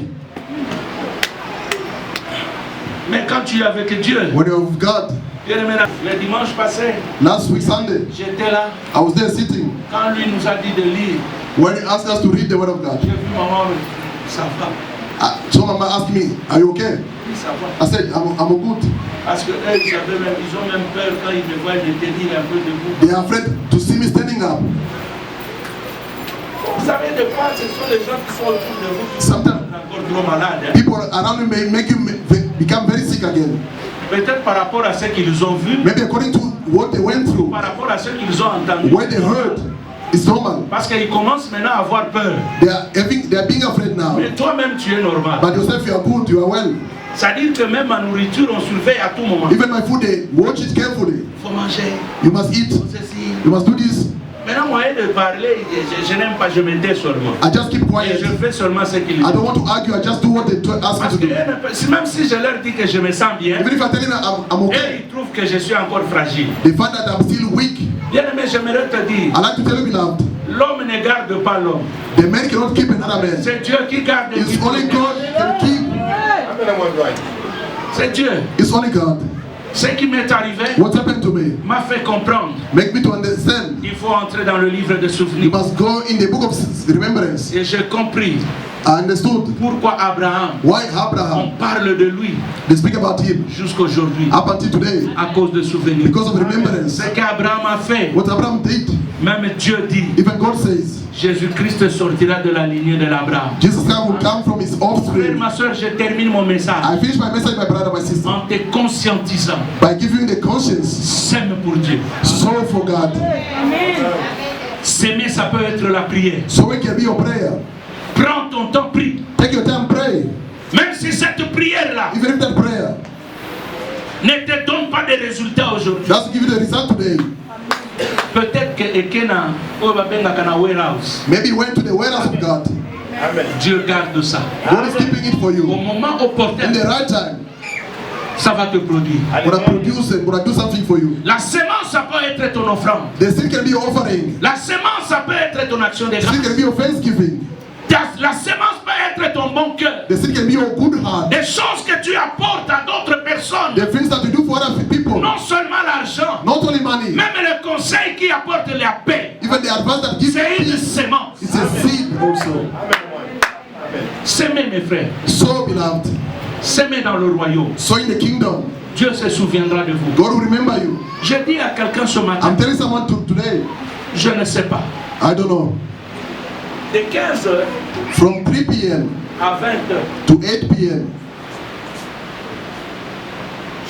Speaker 2: mais quand tu es avec Dieu,
Speaker 1: When you're with God,
Speaker 2: le dimanche passé,
Speaker 1: last week Sunday,
Speaker 2: j'étais là
Speaker 1: I was there sitting.
Speaker 2: quand lui nous a dit de lire.
Speaker 1: When he asked us to read the word of God,
Speaker 2: J'ai vu maman, ça va,
Speaker 1: so Mama asked me, "Are you okay?"
Speaker 2: oui, ça va.
Speaker 1: I said, I'm good."
Speaker 2: Parce que eux, ils ont même peur quand ils me voient me tenir un peu debout.
Speaker 1: They are afraid to see me standing up.
Speaker 2: Vous savez, des fois, ce sont les gens qui sont autour de vous qui sont
Speaker 1: Sometimes
Speaker 2: encore trop malades. Hein.
Speaker 1: people around you may make you become very sick again.
Speaker 2: Peut-être par rapport à ce qu'ils ont vu,
Speaker 1: Maybe according to what they went through,
Speaker 2: par rapport à ce qu'ils ont entendu.
Speaker 1: what they heard, is normal.
Speaker 2: Parce qu'ils commencent maintenant à avoir peur.
Speaker 1: They are being afraid now.
Speaker 2: Mais toi-même, tu es normal.
Speaker 1: But yourself, you are good, you are well.
Speaker 2: C'est-à-dire que même ma nourriture, on surveille à tout moment.
Speaker 1: Even my food, they watch it carefully.
Speaker 2: Il faut manger,
Speaker 1: You must eat.
Speaker 2: ceci.
Speaker 1: You must do this.
Speaker 2: Maintenant, moyen de parler, je n'aime pas, je me tais seulement.
Speaker 1: I just keep
Speaker 2: Et
Speaker 1: quiet.
Speaker 2: je fais seulement ce qu'ils
Speaker 1: I
Speaker 2: disent.
Speaker 1: don't want to argue. I just do what they ask me
Speaker 2: Parce
Speaker 1: to
Speaker 2: que
Speaker 1: do.
Speaker 2: même si je leur dis que je me sens bien,
Speaker 1: Even if I tell them I'm
Speaker 2: et
Speaker 1: okay,
Speaker 2: ils trouvent que je suis encore fragile.
Speaker 1: they find that I'm still weak.
Speaker 2: Bien aimé, j'aimerais te dire,
Speaker 1: I like to tell you, beloved,
Speaker 2: l'homme ne garde pas l'homme.
Speaker 1: the man cannot keep another man.
Speaker 2: C'est Dieu qui garde.
Speaker 1: It's
Speaker 2: qui
Speaker 1: only
Speaker 2: protège.
Speaker 1: God can keep.
Speaker 2: C'est Dieu.
Speaker 1: It's only God.
Speaker 2: Ce qui m'est arrivé
Speaker 1: What happened to me?
Speaker 2: m'a fait comprendre.
Speaker 1: Make me to understand.
Speaker 2: Il faut entrer dans le livre de
Speaker 1: You
Speaker 2: souvenirs.
Speaker 1: must go in the book of remembrance.
Speaker 2: Et j'ai compris
Speaker 1: I understood
Speaker 2: pourquoi Abraham,
Speaker 1: why
Speaker 2: on
Speaker 1: Abraham,
Speaker 2: parle de lui
Speaker 1: they speak about him
Speaker 2: jusqu'aujourd'hui
Speaker 1: up until today
Speaker 2: à cause de souvenirs.
Speaker 1: because of remembrance.
Speaker 2: Ce qu'Abraham a fait,
Speaker 1: What Abraham did,
Speaker 2: même Dieu dit,
Speaker 1: even God says,
Speaker 2: Jésus-Christ sortira de la lignée de l'Abraham.
Speaker 1: Jesus Christ will come from his
Speaker 2: Frère,
Speaker 1: offspring.
Speaker 2: ma soeur, je termine mon message
Speaker 1: I finish my message, my brother, my sister,
Speaker 2: en te conscientisant.
Speaker 1: by giving you the conscience.
Speaker 2: Sème pour Dieu.
Speaker 1: Sow for God.
Speaker 2: S'aimer, ça peut être la prière.
Speaker 1: So it can be your prayer.
Speaker 2: Prends ton temps, prie.
Speaker 1: Take your time, pray.
Speaker 2: Même si cette prière-là
Speaker 1: Even if that prayer
Speaker 2: ne te donne pas de résultats aujourd'hui.
Speaker 1: doesn't give you the result today,
Speaker 2: Peut-être que Ekena, ou babengaka na warehouse.
Speaker 1: maybe you went to the warehouse of God.
Speaker 2: Dieu garde ça.
Speaker 1: God is keeping it for
Speaker 2: Au
Speaker 1: you.
Speaker 2: moment opportun,
Speaker 1: In the right time,
Speaker 2: ça va te produire.
Speaker 1: gonna produce it, gonna do something for you.
Speaker 2: La sémence, ça peut être ton offrande.
Speaker 1: The seed can be your offering.
Speaker 2: La sémence, ça peut être ton action de
Speaker 1: The seed
Speaker 2: grâce.
Speaker 1: can be your thanksgiving.
Speaker 2: La sémence peut être ton bon cœur.
Speaker 1: The seed can be your good heart.
Speaker 2: Des choses que tu apportes à d'autres personnes.
Speaker 1: The things that you do for other people.
Speaker 2: Non seulement l'argent,
Speaker 1: Not only money,
Speaker 2: même le conseil qui apporte la paix.
Speaker 1: even the advice that gives
Speaker 2: C'est une
Speaker 1: peace.
Speaker 2: sémence.
Speaker 1: It's a seed also.
Speaker 2: S'aimer, mes frères.
Speaker 1: So, beloved,
Speaker 2: S'aimer dans le royaume.
Speaker 1: so in the kingdom,
Speaker 2: Dieu se souviendra de vous.
Speaker 1: God will remember you.
Speaker 2: Je dis à quelqu'un ce matin,
Speaker 1: I'm telling someone today,
Speaker 2: je ne sais pas.
Speaker 1: I don't know,
Speaker 2: De 15h
Speaker 1: from 3 p.m.
Speaker 2: à 20h,
Speaker 1: to 8 p.m.,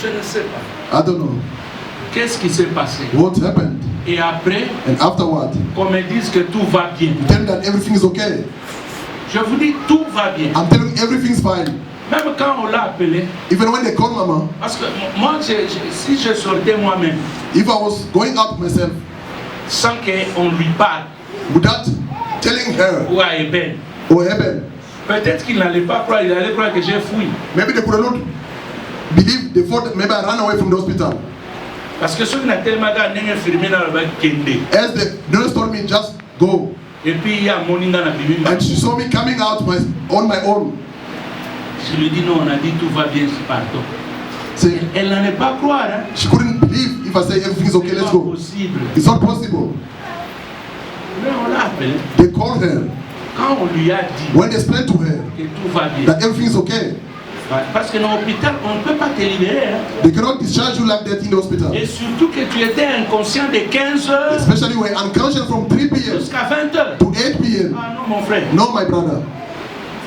Speaker 2: je ne sais pas.
Speaker 1: I don't know
Speaker 2: Qu'est-ce qui s'est passé?
Speaker 1: what happened.
Speaker 2: Et après,
Speaker 1: And afterward,
Speaker 2: qu'on me dise que tout va bien.
Speaker 1: tell me that everything is okay.
Speaker 2: Je vous dis, tout va bien.
Speaker 1: I'm telling you everything's fine.
Speaker 2: Même quand on l'a appelé,
Speaker 1: Even when they call Mama,
Speaker 2: parce que moi, si je sortais moi-même,
Speaker 1: if I was going out myself
Speaker 2: sans qu'on lui parle,
Speaker 1: without telling her
Speaker 2: ou à Eben,
Speaker 1: or Eben,
Speaker 2: peut-être qu'il n'allait pas croire, il allait croire que j'ai fui.
Speaker 1: maybe they could not believe they thought maybe I ran away from the hospital.
Speaker 2: Parce que ceux qui n'ont tellement gagné infirmier dans le Kende.
Speaker 1: As the nurse told me, just go.
Speaker 2: Et puis il y a Moninga dans la Bible.
Speaker 1: And she saw me coming out on my own.
Speaker 2: Je lui dis non, on a dit tout va bien, pardon.
Speaker 1: Say,
Speaker 2: Elle n'allait pas croire. Hein?
Speaker 1: she couldn't believe if I say everything's okay, let's go.
Speaker 2: Possible.
Speaker 1: It's not possible.
Speaker 2: Mais on l'a appelé.
Speaker 1: They called her.
Speaker 2: Quand on lui a dit
Speaker 1: When they explained to her
Speaker 2: que tout va bien.
Speaker 1: that everything's okay,
Speaker 2: Parce que dans l'hôpital, on ne peut pas te libérer. Hein?
Speaker 1: they cannot discharge you like that in the hospital.
Speaker 2: Et surtout que tu étais inconscient de 15 heures
Speaker 1: Especially when unconscious from 3 p.m.
Speaker 2: jusqu'à 20 heures.
Speaker 1: to 8 p.m.
Speaker 2: Ah non, mon frère.
Speaker 1: No, my brother.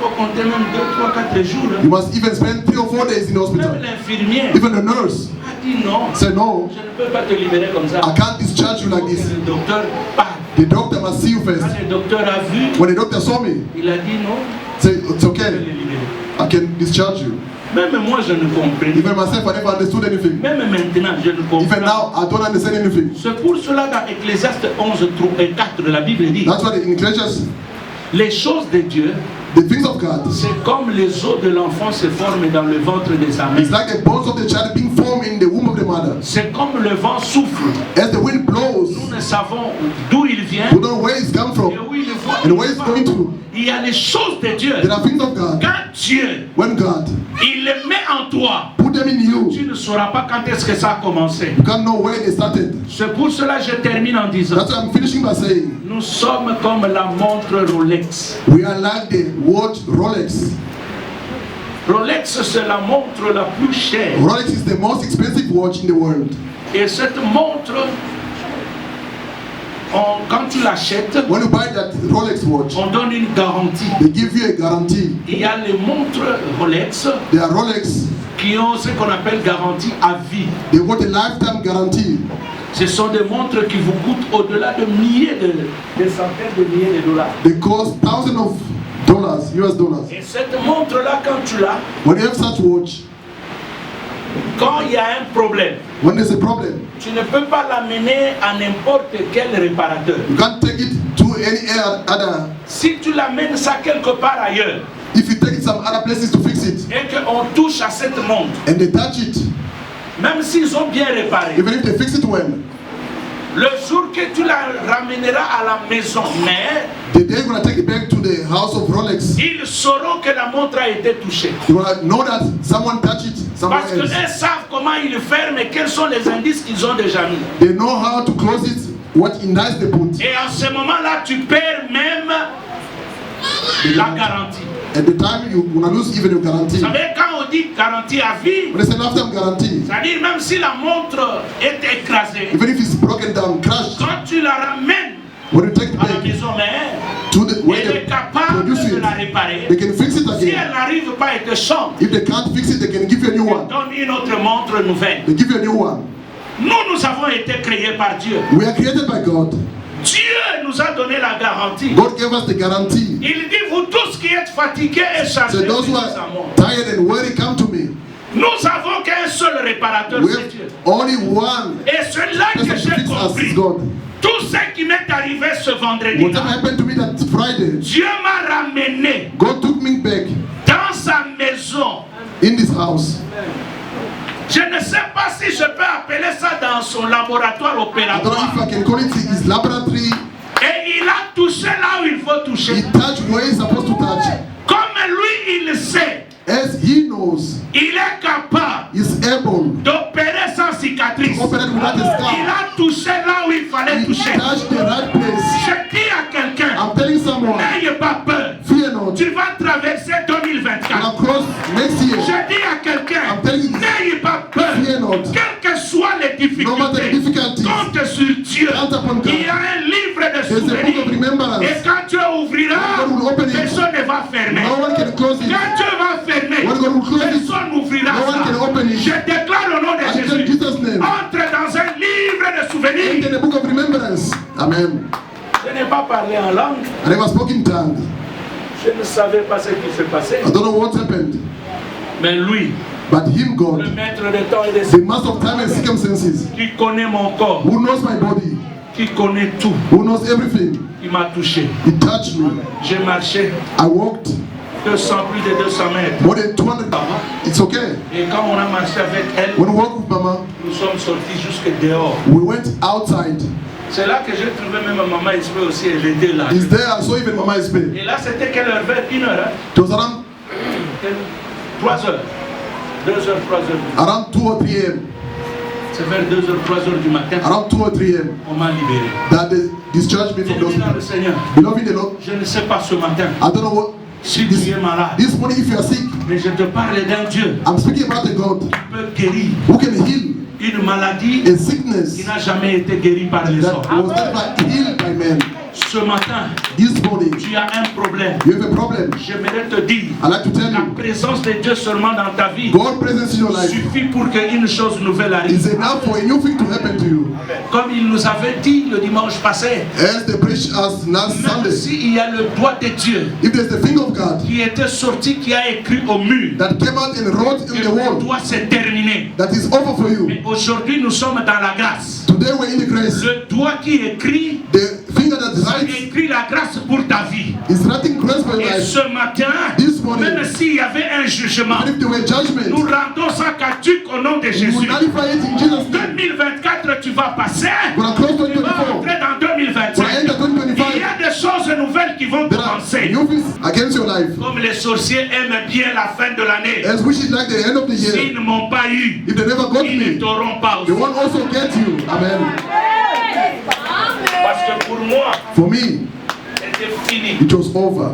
Speaker 2: Il faut compter même 2, 3, 4 jours. Hein?
Speaker 1: You must even spend 3 or 4 days in the hospital.
Speaker 2: Même l'infirmière
Speaker 1: Even the nurse
Speaker 2: a dit non.
Speaker 1: said, no,
Speaker 2: Je ne peux pas te libérer comme ça.
Speaker 1: I can't discharge you like
Speaker 2: Il faut
Speaker 1: this.
Speaker 2: que le docteur parle.
Speaker 1: The doctor must see you first.
Speaker 2: Quand le docteur a vu,
Speaker 1: When the doctor saw me,
Speaker 2: il a dit non.
Speaker 1: say, it's
Speaker 2: Je vais
Speaker 1: okay,
Speaker 2: le libérer.
Speaker 1: I can discharge you.
Speaker 2: Même moi, je ne comprenais
Speaker 1: Even
Speaker 2: pas.
Speaker 1: myself, I never understood anything.
Speaker 2: Même maintenant, je ne comprends
Speaker 1: Even
Speaker 2: pas.
Speaker 1: now, I don't understand anything.
Speaker 2: C'est pour cela dans Ecclésiaste 11, 4, la Bible dit
Speaker 1: That's why in Ecclesiastes,
Speaker 2: les choses de Dieu,
Speaker 1: the things of God,
Speaker 2: c'est comme les os de l'enfant se forment dans le ventre des amants.
Speaker 1: it's like the bones of the child being formed in the womb of the mother.
Speaker 2: C'est comme le vent souffle.
Speaker 1: As the wind blows,
Speaker 2: Nous ne savons d'où il vient
Speaker 1: we don't know where it's come
Speaker 2: et
Speaker 1: from
Speaker 2: où il va.
Speaker 1: and where it's going to.
Speaker 2: Il y a les choses de Dieu.
Speaker 1: There are things of God.
Speaker 2: Quand Dieu,
Speaker 1: When God
Speaker 2: il les met en toi,
Speaker 1: put them in you,
Speaker 2: tu ne sauras pas quand est-ce que ça a commencé.
Speaker 1: you can't know where they started.
Speaker 2: C'est pour cela que je termine en disant,
Speaker 1: That's why I'm finishing by saying,
Speaker 2: nous sommes comme la montre Rolex.
Speaker 1: we are like the watch Rolex.
Speaker 2: Rolex, c'est la montre la plus chère.
Speaker 1: Rolex is the most expensive watch in the world.
Speaker 2: Et cette montre, quand tu l'achètes,
Speaker 1: When you buy that Rolex watch,
Speaker 2: on donne une garantie.
Speaker 1: they give you a guarantee.
Speaker 2: Il y a les montres Rolex
Speaker 1: There are Rolex,
Speaker 2: qui ont ce qu'on appelle garantie à vie.
Speaker 1: they got a lifetime guarantee.
Speaker 2: Ce sont des montres qui vous coûtent au-delà de milliers de centaines de milliers de dollars.
Speaker 1: They cost thousands of dollars, US dollars.
Speaker 2: Et cette montre-là, quand tu l'as,
Speaker 1: When you have such watch,
Speaker 2: quand il y a un problème,
Speaker 1: when there's a problem,
Speaker 2: tu ne peux pas l'amener à n'importe quel réparateur.
Speaker 1: you can't take it to any other.
Speaker 2: Si tu l'amènes ça quelque part ailleurs
Speaker 1: If you take it some other places to fix it,
Speaker 2: et qu'on touche à cette montre,
Speaker 1: and they touch it,
Speaker 2: même s'ils ont bien réparé,
Speaker 1: even if they fix it well,
Speaker 2: le jour que tu la ramèneras à la maison, mais
Speaker 1: the day you're gonna take it back to the house of Rolex,
Speaker 2: ils sauront que la montre a été touchée.
Speaker 1: you're gonna know that someone touched it somewhere
Speaker 2: Parce qu'ils
Speaker 1: else.
Speaker 2: savent comment ils le ferment et quels sont les indices qu'ils ont déjà mis.
Speaker 1: They know how to close it, what indice they put.
Speaker 2: Et en ce moment-là, tu perds même la garantie.
Speaker 1: At the time, you're gonna lose even your guarantee.
Speaker 2: Vous savez, quand on dit garantie à vie,
Speaker 1: When they say lifetime guarantee,
Speaker 2: c'est-à-dire même si la montre est écrasée,
Speaker 1: even if it's broken down, crashed,
Speaker 2: quand tu la ramènes
Speaker 1: when you take it
Speaker 2: à la
Speaker 1: back
Speaker 2: maison mère,
Speaker 1: to the where
Speaker 2: elle
Speaker 1: they
Speaker 2: est capable
Speaker 1: produce
Speaker 2: de la
Speaker 1: it,
Speaker 2: réparer.
Speaker 1: they can fix it
Speaker 2: Si
Speaker 1: again.
Speaker 2: elle n'arrive pas et te chante,
Speaker 1: If they can't fix it, they can give you a new
Speaker 2: elle
Speaker 1: one.
Speaker 2: donne une autre montre nouvelle.
Speaker 1: They give you a new one.
Speaker 2: Nous avons été créés par Dieu.
Speaker 1: We are created by God.
Speaker 2: Dieu nous a donné la garantie.
Speaker 1: God gave us the guarantee.
Speaker 2: Il dit, vous tous qui êtes fatigués et
Speaker 1: So
Speaker 2: chargés,
Speaker 1: those who
Speaker 2: venez
Speaker 1: are
Speaker 2: à moi.
Speaker 1: tired and weary, come to me.
Speaker 2: Nous avons qu'un seul réparateur,
Speaker 1: We
Speaker 2: c'est
Speaker 1: have
Speaker 2: Dieu.
Speaker 1: only one
Speaker 2: Et c'est là que
Speaker 1: person to
Speaker 2: j'ai
Speaker 1: fix us,
Speaker 2: compris.
Speaker 1: is God.
Speaker 2: Tout ce qui m'est arrivé ce vendredi,
Speaker 1: Whatever happened to me that Friday,
Speaker 2: Dieu m'a ramené
Speaker 1: God took me back
Speaker 2: dans sa maison.
Speaker 1: in this house.
Speaker 2: Je ne sais pas si je peux appeler ça dans son laboratoire
Speaker 1: I don't know
Speaker 2: opératoire.
Speaker 1: if I can call it his laboratory.
Speaker 2: Et il a touché là où il faut toucher.
Speaker 1: He touched where he's supposed to touch.
Speaker 2: Comme lui, il sait,
Speaker 1: As he knows,
Speaker 2: il est capable
Speaker 1: he's able
Speaker 2: d'opérer sans cicatrice.
Speaker 1: to operate without a
Speaker 2: Il
Speaker 1: scar.
Speaker 2: a touché là où il fallait
Speaker 1: He
Speaker 2: toucher.
Speaker 1: touched the right place.
Speaker 2: Je dis à quelqu'un,
Speaker 1: I'm telling someone,
Speaker 2: n'ayez pas peur.
Speaker 1: fear not.
Speaker 2: Tu vas traverser 2024.
Speaker 1: And across next year,
Speaker 2: Je dis à quelqu'un,
Speaker 1: I'm telling you,
Speaker 2: n'ayez pas peur.
Speaker 1: fear not.
Speaker 2: Quelles que soient les
Speaker 1: No matter the
Speaker 2: difficultés,
Speaker 1: difficulties,
Speaker 2: compte sur Dieu.
Speaker 1: count upon God.
Speaker 2: Il y a un livre de
Speaker 1: There's a book of
Speaker 2: souvenirs.
Speaker 1: remembrance.
Speaker 2: Et quand Dieu ouvrira,
Speaker 1: God will open it.
Speaker 2: personne ne va fermer.
Speaker 1: No one can close it.
Speaker 2: Quand Dieu va fermer,
Speaker 1: When God will close it,
Speaker 2: personne n'ouvrira
Speaker 1: no one can
Speaker 2: ça.
Speaker 1: open it.
Speaker 2: Je déclare au nom de
Speaker 1: I tell
Speaker 2: Jésus,
Speaker 1: Jesus' name.
Speaker 2: entre dans un livre de
Speaker 1: In
Speaker 2: souvenirs.
Speaker 1: the book of remembrance. Amen.
Speaker 2: Je n'ai pas parlé en langue.
Speaker 1: I never spoke in tongue.
Speaker 2: Je ne savais pas ce qui se passait.
Speaker 1: I don't know what happened.
Speaker 2: Mais lui,
Speaker 1: But him,
Speaker 2: le
Speaker 1: God,
Speaker 2: maître de temps et de
Speaker 1: the master of time and circumstances,
Speaker 2: qui connaît mon corps,
Speaker 1: who knows my body,
Speaker 2: qui connaît tout,
Speaker 1: who knows everything,
Speaker 2: il m'a touché.
Speaker 1: he touched me.
Speaker 2: J'ai marché
Speaker 1: I walked
Speaker 2: plus de 200 mètres.
Speaker 1: more than 200. It's okay.
Speaker 2: Et quand on a marché avec elle,
Speaker 1: When we walked with Mama,
Speaker 2: nous sommes sortis jusque dehors.
Speaker 1: we went outside.
Speaker 2: C'est là que j'ai trouvé même maman Isabelle aussi, elle était là.
Speaker 1: Is there? I saw even Mama is paid.
Speaker 2: Et là, c'était quelle heure? Vers 1 heure, hein?
Speaker 1: It was around
Speaker 2: 3 heures. 2 heures, 3 heures.
Speaker 1: around 2 or 3 a.m.
Speaker 2: C'est vers 2 heures, 3 heures du matin.
Speaker 1: Around 2 or 3 a.m.
Speaker 2: On m'a libéré.
Speaker 1: that they discharged me from the
Speaker 2: Bien-aimé dans le
Speaker 1: hospital.
Speaker 2: Seigneur,
Speaker 1: Beloved in the Lord,
Speaker 2: je ne sais pas ce matin
Speaker 1: I don't know what
Speaker 2: si tu es malade,
Speaker 1: this morning if you are sick,
Speaker 2: mais je te parle d'un Dieu
Speaker 1: I'm speaking about a God
Speaker 2: qui peut guérir
Speaker 1: who can heal
Speaker 2: une maladie
Speaker 1: a sickness
Speaker 2: qui n'a jamais été guérie par les
Speaker 1: that
Speaker 2: hommes.
Speaker 1: was never healed by men.
Speaker 2: Ce matin,
Speaker 1: This morning,
Speaker 2: tu as un problème.
Speaker 1: you have a problem.
Speaker 2: J'aimerais te dire,
Speaker 1: I like to tell
Speaker 2: la
Speaker 1: you,
Speaker 2: présence de Dieu seulement dans ta vie
Speaker 1: God's presence in your life
Speaker 2: suffit pour qu'une chose nouvelle arrive.
Speaker 1: is enough for a new thing to happen to you.
Speaker 2: Comme il nous avait dit le dimanche passé,
Speaker 1: As they preached us last
Speaker 2: même
Speaker 1: Sunday,
Speaker 2: s'il y a le doigt de Dieu
Speaker 1: if there's the finger of God
Speaker 2: qui était sorti, qui a écrit au mur,
Speaker 1: that came out and wrote in
Speaker 2: que
Speaker 1: the
Speaker 2: le
Speaker 1: wall
Speaker 2: doigt s'est terminé.
Speaker 1: that is over for you,
Speaker 2: Mais aujourd'hui, nous sommes dans la grâce.
Speaker 1: today we're in the grace.
Speaker 2: Le doigt qui écrit,
Speaker 1: The finger that
Speaker 2: ça
Speaker 1: writes
Speaker 2: écrit la grâce pour ta vie.
Speaker 1: is writing grace for your
Speaker 2: Et
Speaker 1: life.
Speaker 2: ce matin,
Speaker 1: This morning,
Speaker 2: même s'il y avait un jugement,
Speaker 1: even if there were judgment,
Speaker 2: nous rendons ça caduque au nom de
Speaker 1: we
Speaker 2: Jésus.
Speaker 1: will nullify it in Jesus' name.
Speaker 2: 2024, tu vas passer.
Speaker 1: We're gonna close
Speaker 2: Tu vas
Speaker 1: 2024.
Speaker 2: entrer dans
Speaker 1: We're
Speaker 2: 2025.
Speaker 1: gonna enter
Speaker 2: Il y
Speaker 1: 2025.
Speaker 2: a des choses nouvelles qui vont
Speaker 1: There are
Speaker 2: commencer.
Speaker 1: new things against your life.
Speaker 2: Comme les sorciers aiment bien la fin de l'année.
Speaker 1: As which is like the end of the
Speaker 2: S'ils
Speaker 1: year.
Speaker 2: ne m'ont pas eu,
Speaker 1: If they never got
Speaker 2: ils ne
Speaker 1: me,
Speaker 2: t'auront pas
Speaker 1: they
Speaker 2: aussi.
Speaker 1: won't also get you. Amen.
Speaker 2: Parce que pour moi,
Speaker 1: For me,
Speaker 2: c'était fini.
Speaker 1: it was over.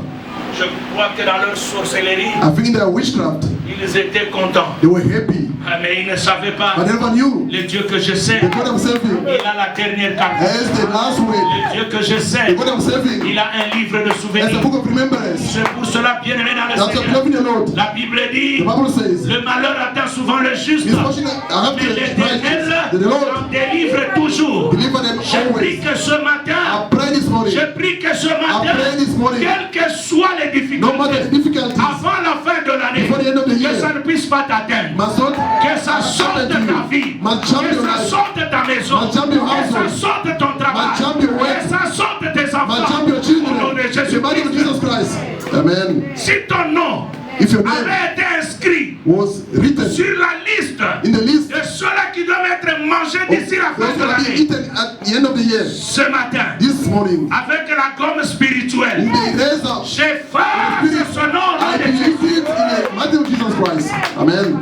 Speaker 2: Je crois que dans leur sorcellerie,
Speaker 1: I think in their witchcraft,
Speaker 2: ils étaient contents.
Speaker 1: they were happy.
Speaker 2: Ah, mais ils ne savaient pas.
Speaker 1: But they never knew
Speaker 2: Le Dieu que je sais,
Speaker 1: the God I'm serving
Speaker 2: il a la dernière carte.
Speaker 1: as the last
Speaker 2: Le
Speaker 1: word.
Speaker 2: Dieu que je
Speaker 1: The
Speaker 2: sais,
Speaker 1: God I'm serving
Speaker 2: il a un livre de
Speaker 1: as a
Speaker 2: souvenirs.
Speaker 1: book of remembrance.
Speaker 2: C'est pour cela, bien aimé dans le
Speaker 1: That's a
Speaker 2: Seigneur.
Speaker 1: loving the Lord.
Speaker 2: La Bible dit,
Speaker 1: The Bible says,
Speaker 2: le malheur atteint souvent le juste,
Speaker 1: misfortune after
Speaker 2: mais
Speaker 1: the
Speaker 2: l'Éternel
Speaker 1: righteous, the Lord
Speaker 2: en délivre toujours.
Speaker 1: deliver them
Speaker 2: Je prie
Speaker 1: always.
Speaker 2: que ce matin,
Speaker 1: I pray this morning,
Speaker 2: je prie que ce
Speaker 1: I
Speaker 2: matin,
Speaker 1: pray this morning,
Speaker 2: quelles que soient les
Speaker 1: no matter the
Speaker 2: difficultés,
Speaker 1: difficulties,
Speaker 2: avant la fin de l'année,
Speaker 1: before the end of the
Speaker 2: que ça
Speaker 1: year,
Speaker 2: ne puisse pas t'atteindre.
Speaker 1: must not
Speaker 2: Que ça sorte
Speaker 1: happen
Speaker 2: de
Speaker 1: to
Speaker 2: ta
Speaker 1: you.
Speaker 2: vie,
Speaker 1: Must
Speaker 2: que
Speaker 1: jump your
Speaker 2: ça
Speaker 1: life.
Speaker 2: sorte de ta maison,
Speaker 1: Must jump your
Speaker 2: que ça
Speaker 1: household.
Speaker 2: sorte de ton travail,
Speaker 1: Must jump your work.
Speaker 2: que ça sorte de tes
Speaker 1: Must
Speaker 2: enfants.
Speaker 1: jump your
Speaker 2: Au nom
Speaker 1: children.
Speaker 2: de
Speaker 1: The body of
Speaker 2: Jésus-Christ.
Speaker 1: Jesus Christ. Amen.
Speaker 2: Si ton nom
Speaker 1: If your name
Speaker 2: avait été inscrit
Speaker 1: was written
Speaker 2: sur la liste
Speaker 1: in the list,
Speaker 2: de ceux-là qui doivent être mangés d'ici la fin
Speaker 1: those
Speaker 2: de
Speaker 1: will be
Speaker 2: l'année,
Speaker 1: eaten at the end of the year.
Speaker 2: ce matin,
Speaker 1: This morning,
Speaker 2: avec la gomme spirituelle,
Speaker 1: in the razor,
Speaker 2: j'efface ce nom au nom
Speaker 1: I
Speaker 2: de
Speaker 1: believe
Speaker 2: Jésus.
Speaker 1: it in the mighty of Jesus Christ. Amen.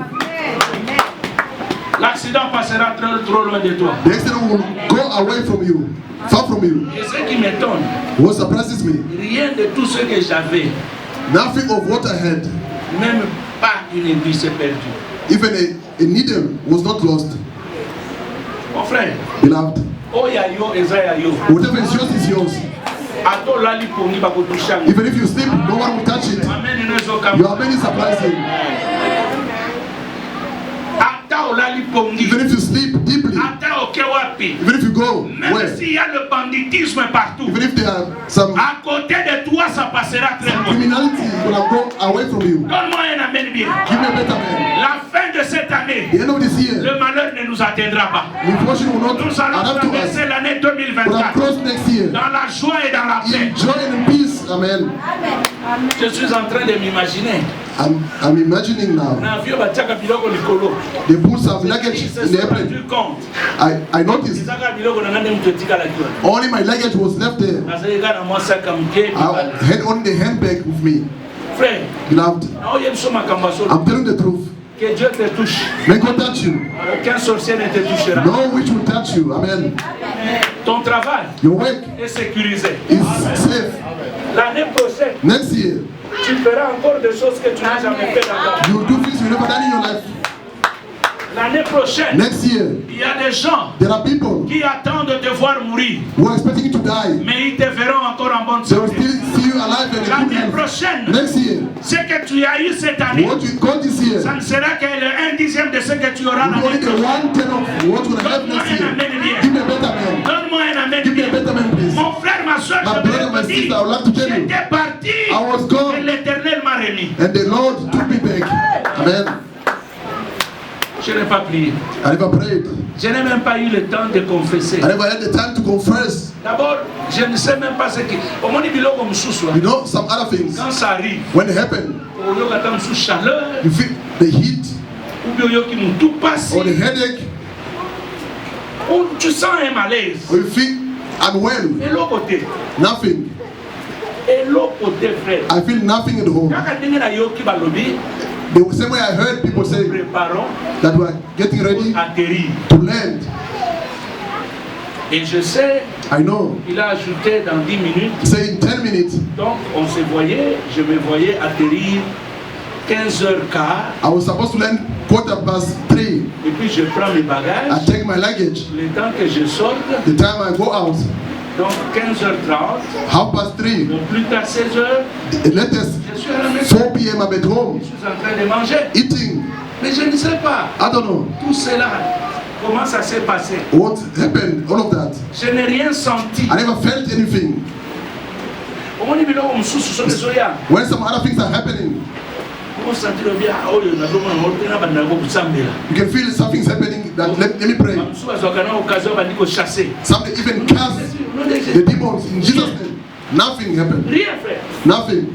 Speaker 2: L'accident passera trop loin de toi.
Speaker 1: The accident will go away from you, far from you.
Speaker 2: Et ce qui m'étonne,
Speaker 1: What surprises me,
Speaker 2: rien de tout ce que j'avais,
Speaker 1: nothing of what I had,
Speaker 2: même pas une aiguille s'est perdue.
Speaker 1: even a needle was not lost.
Speaker 2: Mon frère,
Speaker 1: Beloved,
Speaker 2: oh yayo, eza yayo.
Speaker 1: whatever is yours is yours.
Speaker 2: Ato lali pongi bakotusha.
Speaker 1: Even if you sleep, no one will touch it.
Speaker 2: Amen inezo kama.
Speaker 1: You are many surprising.
Speaker 2: Ata olali pongi.
Speaker 1: Even if you sleep deeply,
Speaker 2: Ata oke wapi.
Speaker 1: even if you go
Speaker 2: Même
Speaker 1: where,
Speaker 2: s'il y a le banditisme partout,
Speaker 1: even if there are some
Speaker 2: à côté de toi, ça passera très loin.
Speaker 1: criminality gonna go away from you.
Speaker 2: Donne-moi un amen bien.
Speaker 1: Give me a better man.
Speaker 2: La fin de cette année,
Speaker 1: The end of this year,
Speaker 2: le malheur ne nous atteindra pas.
Speaker 1: misfortune will not
Speaker 2: Nous allons
Speaker 1: adapt to us.
Speaker 2: traverser l'année
Speaker 1: We'll
Speaker 2: 2024
Speaker 1: cross next year
Speaker 2: dans la joie et dans la paix.
Speaker 1: in joy and peace. Amen.
Speaker 2: Je suis en train de m'imaginer.
Speaker 1: I'm imagining now.
Speaker 2: Na avion batiaka biloko likolo.
Speaker 1: They put some luggage
Speaker 2: Ils se
Speaker 1: in the
Speaker 2: sont
Speaker 1: airplane.
Speaker 2: rendu compte.
Speaker 1: I noticed
Speaker 2: Ezaka biloko na nande mutu etikala kiwa.
Speaker 1: only my luggage was left there.
Speaker 2: Nazali kaka na mwa saka muke.
Speaker 1: I had only the handbag with me.
Speaker 2: Frère,
Speaker 1: Beloved,
Speaker 2: naoye biso makambo ya solo.
Speaker 1: I'm telling the truth.
Speaker 2: Que Dieu te touche.
Speaker 1: May God touch you.
Speaker 2: Aucun sorcier ne te touchera.
Speaker 1: No witch will touch you. Amen.
Speaker 2: Ton travail
Speaker 1: Your work
Speaker 2: est sécurisé.
Speaker 1: is safe.
Speaker 2: L'année prochaine,
Speaker 1: Next year,
Speaker 2: tu feras encore des choses que tu n'as jamais fait d'abord.
Speaker 1: you will do things you never done in your life.
Speaker 2: L'année prochaine,
Speaker 1: Next year,
Speaker 2: il y a des gens
Speaker 1: there are people
Speaker 2: qui attendent de te voir mourir,
Speaker 1: who are expecting you to die.
Speaker 2: mais ils te verront encore en bonne
Speaker 1: They will
Speaker 2: santé.
Speaker 1: still see you alive and in good
Speaker 2: L'année
Speaker 1: health.
Speaker 2: prochaine,
Speaker 1: Next year,
Speaker 2: ce que tu as eu cette année,
Speaker 1: what you got this year
Speaker 2: ça ne sera que le 1/10 de ce que tu auras
Speaker 1: will be only
Speaker 2: l'année
Speaker 1: the
Speaker 2: prochaine.
Speaker 1: 1/10 of what you're gonna have
Speaker 2: Donne-moi
Speaker 1: next
Speaker 2: un
Speaker 1: year.
Speaker 2: amen bien.
Speaker 1: Give me a better man.
Speaker 2: Donne-moi un amen
Speaker 1: Give me a
Speaker 2: bien.
Speaker 1: better man, please.
Speaker 2: Mon frère, ma soeur,
Speaker 1: My
Speaker 2: je
Speaker 1: brother, my
Speaker 2: voudrais te
Speaker 1: sister, I would
Speaker 2: dire,
Speaker 1: like to tell you,
Speaker 2: j'étais parti
Speaker 1: I was
Speaker 2: et
Speaker 1: gone
Speaker 2: l'Éternel m'a remis.
Speaker 1: and the Lord took me back. Amen.
Speaker 2: Je n'ai pas prié.
Speaker 1: I never prayed.
Speaker 2: Je n'ai même pas eu le temps de confesser.
Speaker 1: I never had the time to confess.
Speaker 2: D'abord, je ne sais même pas ce qui. Au moins, il comme sous.
Speaker 1: You know, some other things,
Speaker 2: Quand ça arrive,
Speaker 1: when it happen,
Speaker 2: on y a sous chaleur,
Speaker 1: you feel the heat
Speaker 2: ou bien qui m'ont tout passé.
Speaker 1: or the headache,
Speaker 2: Ou tu sens un malaise.
Speaker 1: or you feel unwell.
Speaker 2: Et l'autre côté.
Speaker 1: Nothing.
Speaker 2: Et l'autre côté, frère.
Speaker 1: I feel nothing at home.
Speaker 2: Quand on a yo qui va lobby,
Speaker 1: The same way I heard people say
Speaker 2: préparons
Speaker 1: that we are getting ready
Speaker 2: atterrir.
Speaker 1: to land.
Speaker 2: Et je sais,
Speaker 1: I know.
Speaker 2: il a ajouté dans 10 minutes.
Speaker 1: Say in 10 minutes,
Speaker 2: Donc on se voyait, je me voyais atterrir 15h15.
Speaker 1: I was supposed to land 3:15.
Speaker 2: Et puis je prends mes
Speaker 1: I
Speaker 2: bagages.
Speaker 1: take my luggage.
Speaker 2: Le temps que je sorte,
Speaker 1: The time I go out,
Speaker 2: donc 15h30,
Speaker 1: 3:30.
Speaker 2: donc plus tard 16h,
Speaker 1: The latest,
Speaker 2: je suis à la maison.
Speaker 1: 4 p.m. I'm at home,
Speaker 2: Je suis en train de manger.
Speaker 1: eating.
Speaker 2: Mais je ne sais pas
Speaker 1: I don't know
Speaker 2: tout cela, comment ça s'est passé.
Speaker 1: what happened, all of that.
Speaker 2: Je n'ai rien senti.
Speaker 1: I never felt anything.
Speaker 2: Au moins, il y a un sous sur les oreilles.
Speaker 1: When some other things are happening,
Speaker 2: Comment sentir bien? Oh, il y a un homme qui n'a pas de nabo pour s'embêter.
Speaker 1: you can feel something's happening that let me pray.
Speaker 2: Sous à son occasion, on va dire chasser.
Speaker 1: Something even cast the demons in Jesus' name. Nothing happened.
Speaker 2: Rien frère.
Speaker 1: Nothing.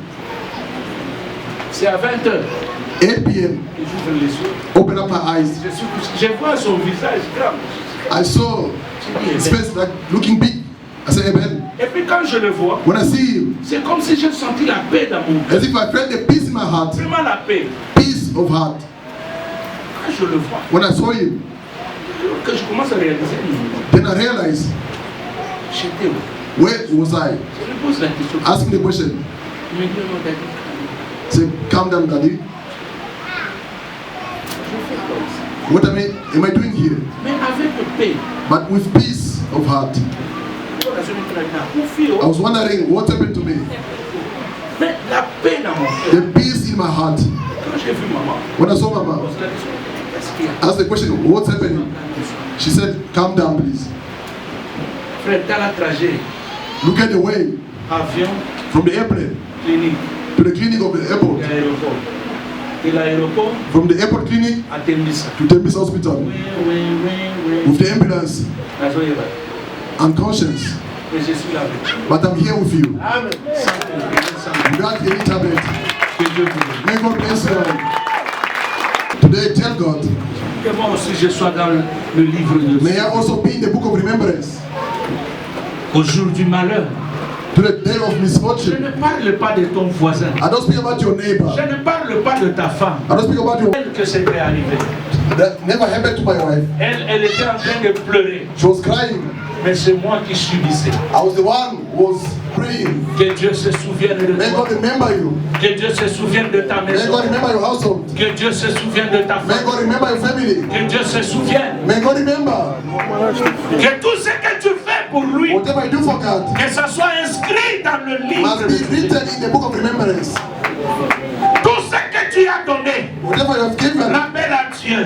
Speaker 2: C'est à 20h
Speaker 1: 8 p.m.
Speaker 2: que j'ouvre les yeux.
Speaker 1: Open up my eyes.
Speaker 2: Je vois son visage grave.
Speaker 1: I saw his face like looking big. I said, Amen.
Speaker 2: Et puis quand je le vois,
Speaker 1: When I see him,
Speaker 2: c'est comme si j'ai senti la paix dans mon cœur.
Speaker 1: as if I felt the peace in my heart,
Speaker 2: Vraiment la paix.
Speaker 1: peace of heart.
Speaker 2: Quand je le vois,
Speaker 1: When I saw him,
Speaker 2: que je commence à réaliser,
Speaker 1: then I realized,
Speaker 2: j'étais où?
Speaker 1: where was I?
Speaker 2: Je lui pose la question.
Speaker 1: Asking the question.
Speaker 2: Il me dit, non, David,
Speaker 1: Say, calm down, Daddy.
Speaker 2: je fais quoi ici?
Speaker 1: What am I doing here?
Speaker 2: Mais avec paix.
Speaker 1: But with peace of heart. I was wondering what happened to me.
Speaker 2: Mais la paix dans mon cœur.
Speaker 1: The peace in my heart.
Speaker 2: Quand j'ai vu maman,
Speaker 1: When I saw Mama,
Speaker 2: pose la question, qu'est-ce qu'il y a?
Speaker 1: I asked the question, what's happening? She said, calm down, please.
Speaker 2: Frère, dans la trajet,
Speaker 1: Look at the way
Speaker 2: avion,
Speaker 1: from the airplane
Speaker 2: clinique,
Speaker 1: to the clinic of the
Speaker 2: de
Speaker 1: airport.
Speaker 2: l'aéroport. De l'aéroport
Speaker 1: From the airport clinic
Speaker 2: à Tembisa.
Speaker 1: to Tempest Hospital
Speaker 2: Oui.
Speaker 1: with the ambulance. Unconscious.
Speaker 2: Mais je suis là avec vous.
Speaker 1: But I'm here with you.
Speaker 2: Amen.
Speaker 1: Without any tablet.
Speaker 2: Que Dieu vous bénisse.
Speaker 1: May God bless you. Today, tell God,
Speaker 2: Que moi aussi je sois dans le livre de
Speaker 1: may I also be in the book of remembrance.
Speaker 2: Au jour du malheur.
Speaker 1: To the day of
Speaker 2: Je
Speaker 1: misfortune.
Speaker 2: ne parle pas de ton voisin.
Speaker 1: I don't speak about your neighbor.
Speaker 2: Je ne parle pas de ta femme.
Speaker 1: I don't speak about your...
Speaker 2: Elle que c'était arrivé.
Speaker 1: That never happened to my wife.
Speaker 2: Elle était en train de pleurer.
Speaker 1: She was crying.
Speaker 2: Mais c'est moi qui subissais.
Speaker 1: I was the one who was praying.
Speaker 2: Que Dieu se souvienne de
Speaker 1: May
Speaker 2: toi.
Speaker 1: God remember you.
Speaker 2: Que Dieu se souvienne de ta
Speaker 1: May
Speaker 2: maison.
Speaker 1: God remember your household.
Speaker 2: Que Dieu se souvienne de ta
Speaker 1: May
Speaker 2: femme.
Speaker 1: God remember your family.
Speaker 2: Que Dieu se souvienne.
Speaker 1: May God remember
Speaker 2: Que tout ce que tu fais pour lui,
Speaker 1: whatever I do for God
Speaker 2: que ça soit inscrit dans le
Speaker 1: must
Speaker 2: livre.
Speaker 1: be written in the book of remembrance.
Speaker 2: Tout ce que tu as donné,
Speaker 1: Whatever you have given,
Speaker 2: rappelle à Dieu.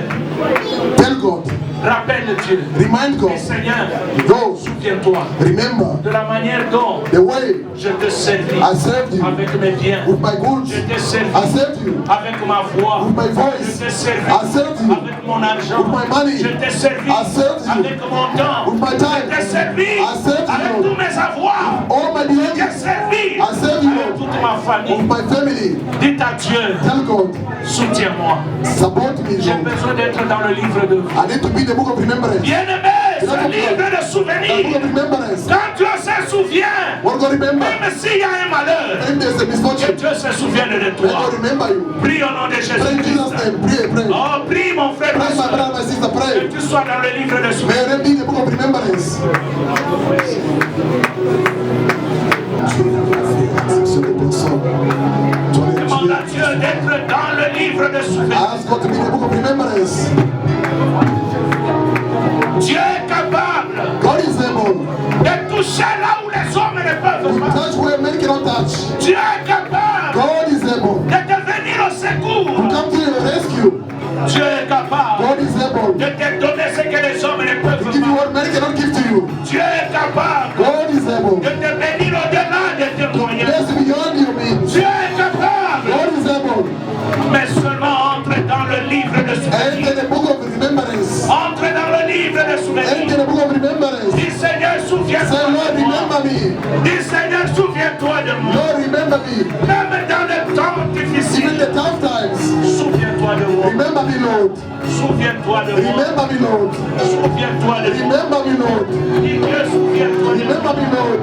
Speaker 1: tell God.
Speaker 2: Rappelle Dieu.
Speaker 1: Remind
Speaker 2: Et
Speaker 1: God.
Speaker 2: Seigneur,
Speaker 1: Go.
Speaker 2: souviens-toi
Speaker 1: Remember
Speaker 2: de la manière dont
Speaker 1: the way
Speaker 2: je te servis
Speaker 1: I served you
Speaker 2: avec mes biens.
Speaker 1: with my goods.
Speaker 2: Je t'ai servi
Speaker 1: I served you
Speaker 2: avec ma voix.
Speaker 1: with my
Speaker 2: Je
Speaker 1: voice.
Speaker 2: t'ai servi
Speaker 1: I served you
Speaker 2: avec mon argent.
Speaker 1: with my money.
Speaker 2: Je t'ai servi
Speaker 1: I served you
Speaker 2: avec mon temps.
Speaker 1: with my
Speaker 2: Je
Speaker 1: time.
Speaker 2: t'ai servi
Speaker 1: I served
Speaker 2: avec
Speaker 1: you
Speaker 2: tous mes avoirs.
Speaker 1: all my
Speaker 2: Je t'ai
Speaker 1: belongings.
Speaker 2: servi
Speaker 1: I served you
Speaker 2: avec toute ma
Speaker 1: with
Speaker 2: famille.
Speaker 1: my family.
Speaker 2: Dites à Dieu,
Speaker 1: Tell God,
Speaker 2: soutiens-moi.
Speaker 1: support me,
Speaker 2: J'ai
Speaker 1: Lord.
Speaker 2: besoin d'être dans le livre de vie.
Speaker 1: I need to be in the book of remembrance.
Speaker 2: Bien-aimé, ce livre de
Speaker 1: The book
Speaker 2: souvenirs.
Speaker 1: of remembrance.
Speaker 2: Quand Dieu se souvient,
Speaker 1: What God remember?
Speaker 2: même s'il y a un malheur,
Speaker 1: If there's a
Speaker 2: que
Speaker 1: misfortune,
Speaker 2: Dieu se souvienne de
Speaker 1: may
Speaker 2: toi.
Speaker 1: God remember you.
Speaker 2: Prie au nom de
Speaker 1: Pray in Jesus'
Speaker 2: Jésus-Christ.
Speaker 1: name. Pray, pray.
Speaker 2: Oh, prie mon frère, ma
Speaker 1: Pray, my
Speaker 2: soeur,
Speaker 1: brother, my sister,
Speaker 2: que
Speaker 1: pray.
Speaker 2: tu sois dans le livre de
Speaker 1: May
Speaker 2: souvenirs.
Speaker 1: I be in the book of remembrance.
Speaker 2: Demande à Dieu d'être dans le livre de souvenirs.
Speaker 1: Ask God to be in the book of remembrance.
Speaker 2: Dieu est capable
Speaker 1: God is able
Speaker 2: de toucher là où les hommes ne peuvent
Speaker 1: to
Speaker 2: pas.
Speaker 1: touch where men cannot touch.
Speaker 2: Dieu est capable
Speaker 1: God is able
Speaker 2: de te venir au
Speaker 1: to
Speaker 2: secours.
Speaker 1: come to your rescue.
Speaker 2: Dieu est capable
Speaker 1: God is able
Speaker 2: de te donner ce que les hommes ne
Speaker 1: to
Speaker 2: peuvent
Speaker 1: give you
Speaker 2: pas.
Speaker 1: what men cannot give to you.
Speaker 2: Dieu est capable
Speaker 1: God is able
Speaker 2: de te bénir au-delà de tes moyens.
Speaker 1: bless beyond your means.
Speaker 2: Dieu est capable,
Speaker 1: God is able.
Speaker 2: mais seulement entre dans livre de souvenirs.
Speaker 1: Enter the book of remembrance.
Speaker 2: Entre dans le livre de
Speaker 1: Enter
Speaker 2: souvenirs.
Speaker 1: the book of remembrance.
Speaker 2: Dis Seigneur,
Speaker 1: Say,
Speaker 2: souviens-toi
Speaker 1: Lord,
Speaker 2: de moi.
Speaker 1: remember me.
Speaker 2: Dis Seigneur, souviens-toi de moi.
Speaker 1: Lord, remember me.
Speaker 2: Même dans les temps
Speaker 1: Even
Speaker 2: difficiles,
Speaker 1: the tough times.
Speaker 2: souviens-toi de moi.
Speaker 1: Remember me, Lord.
Speaker 2: Souviens-toi de moi.
Speaker 1: Remember me, Lord.
Speaker 2: Souviens-toi de moi.
Speaker 1: Remember me, Lord.
Speaker 2: Dis Dieu, souviens-toi de moi.
Speaker 1: Remember me, Lord.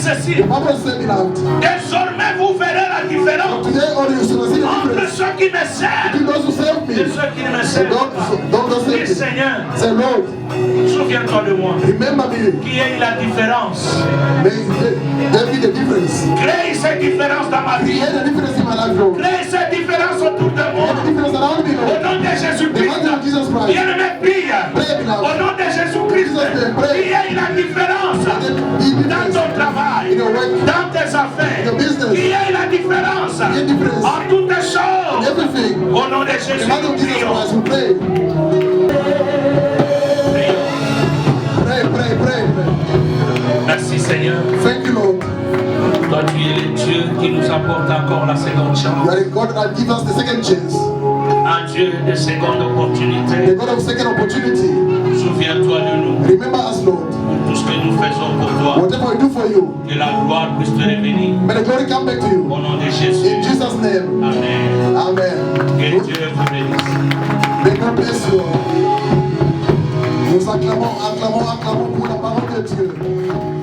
Speaker 2: Ceci.
Speaker 1: The Bible says, beloved,
Speaker 2: Désormais, vous verrez la différence
Speaker 1: today only you shall see the
Speaker 2: entre
Speaker 1: difference
Speaker 2: ceux qui me servent
Speaker 1: between those who serve
Speaker 2: et
Speaker 1: me
Speaker 2: ceux qui ne me
Speaker 1: and
Speaker 2: servent pas.
Speaker 1: don't
Speaker 2: Dis
Speaker 1: serve me.
Speaker 2: Seigneur,
Speaker 1: Say, Lord,
Speaker 2: souviens-toi de moi.
Speaker 1: remember me.
Speaker 2: Qui est la différence?
Speaker 1: May there be the difference.
Speaker 2: Crée cette différence dans ma vie.
Speaker 1: Create a difference in my life, Lord.
Speaker 2: Crée cette différence autour de moi.
Speaker 1: Create a difference around me,
Speaker 2: Au
Speaker 1: Lord.
Speaker 2: nom de
Speaker 1: The
Speaker 2: Jésus-Christ.
Speaker 1: mighty of Jesus Christ.
Speaker 2: Bien-aimé, prie.
Speaker 1: Pray,
Speaker 2: Au
Speaker 1: beloved.
Speaker 2: nom de Jésus-Christ. Qui est la différence dans ton travail,
Speaker 1: In your work,
Speaker 2: dans tes affaires?
Speaker 1: in your business,
Speaker 2: Qui est la différence
Speaker 1: Be a difference.
Speaker 2: en toutes les
Speaker 1: in
Speaker 2: choses?
Speaker 1: everything.
Speaker 2: Au nom de
Speaker 1: The
Speaker 2: Jésus,
Speaker 1: mighty of
Speaker 2: nous
Speaker 1: Jesus
Speaker 2: prions.
Speaker 1: Christ, we pray. Pray, pray, pray, pray.
Speaker 2: Merci Seigneur.
Speaker 1: Thank you, Lord.
Speaker 2: Toi, tu es le Dieu qui nous apporte encore la seconde
Speaker 1: You
Speaker 2: chance.
Speaker 1: are a God that gives us the second chance.
Speaker 2: Un Dieu de seconde
Speaker 1: The
Speaker 2: opportunité.
Speaker 1: God of second opportunity.
Speaker 2: Souviens-toi de nous
Speaker 1: Remember us, Lord.
Speaker 2: pour tout ce que nous faisons pour toi.
Speaker 1: Whatever we do for you,
Speaker 2: Que la gloire puisse te revenir.
Speaker 1: may the glory come back to
Speaker 2: Au
Speaker 1: you.
Speaker 2: nom de Jésus.
Speaker 1: In Jesus' name.
Speaker 2: Amen.
Speaker 1: Amen.
Speaker 2: Que Dieu vous bénisse.
Speaker 1: May God bless you. Nous acclamons pour la parole de Dieu.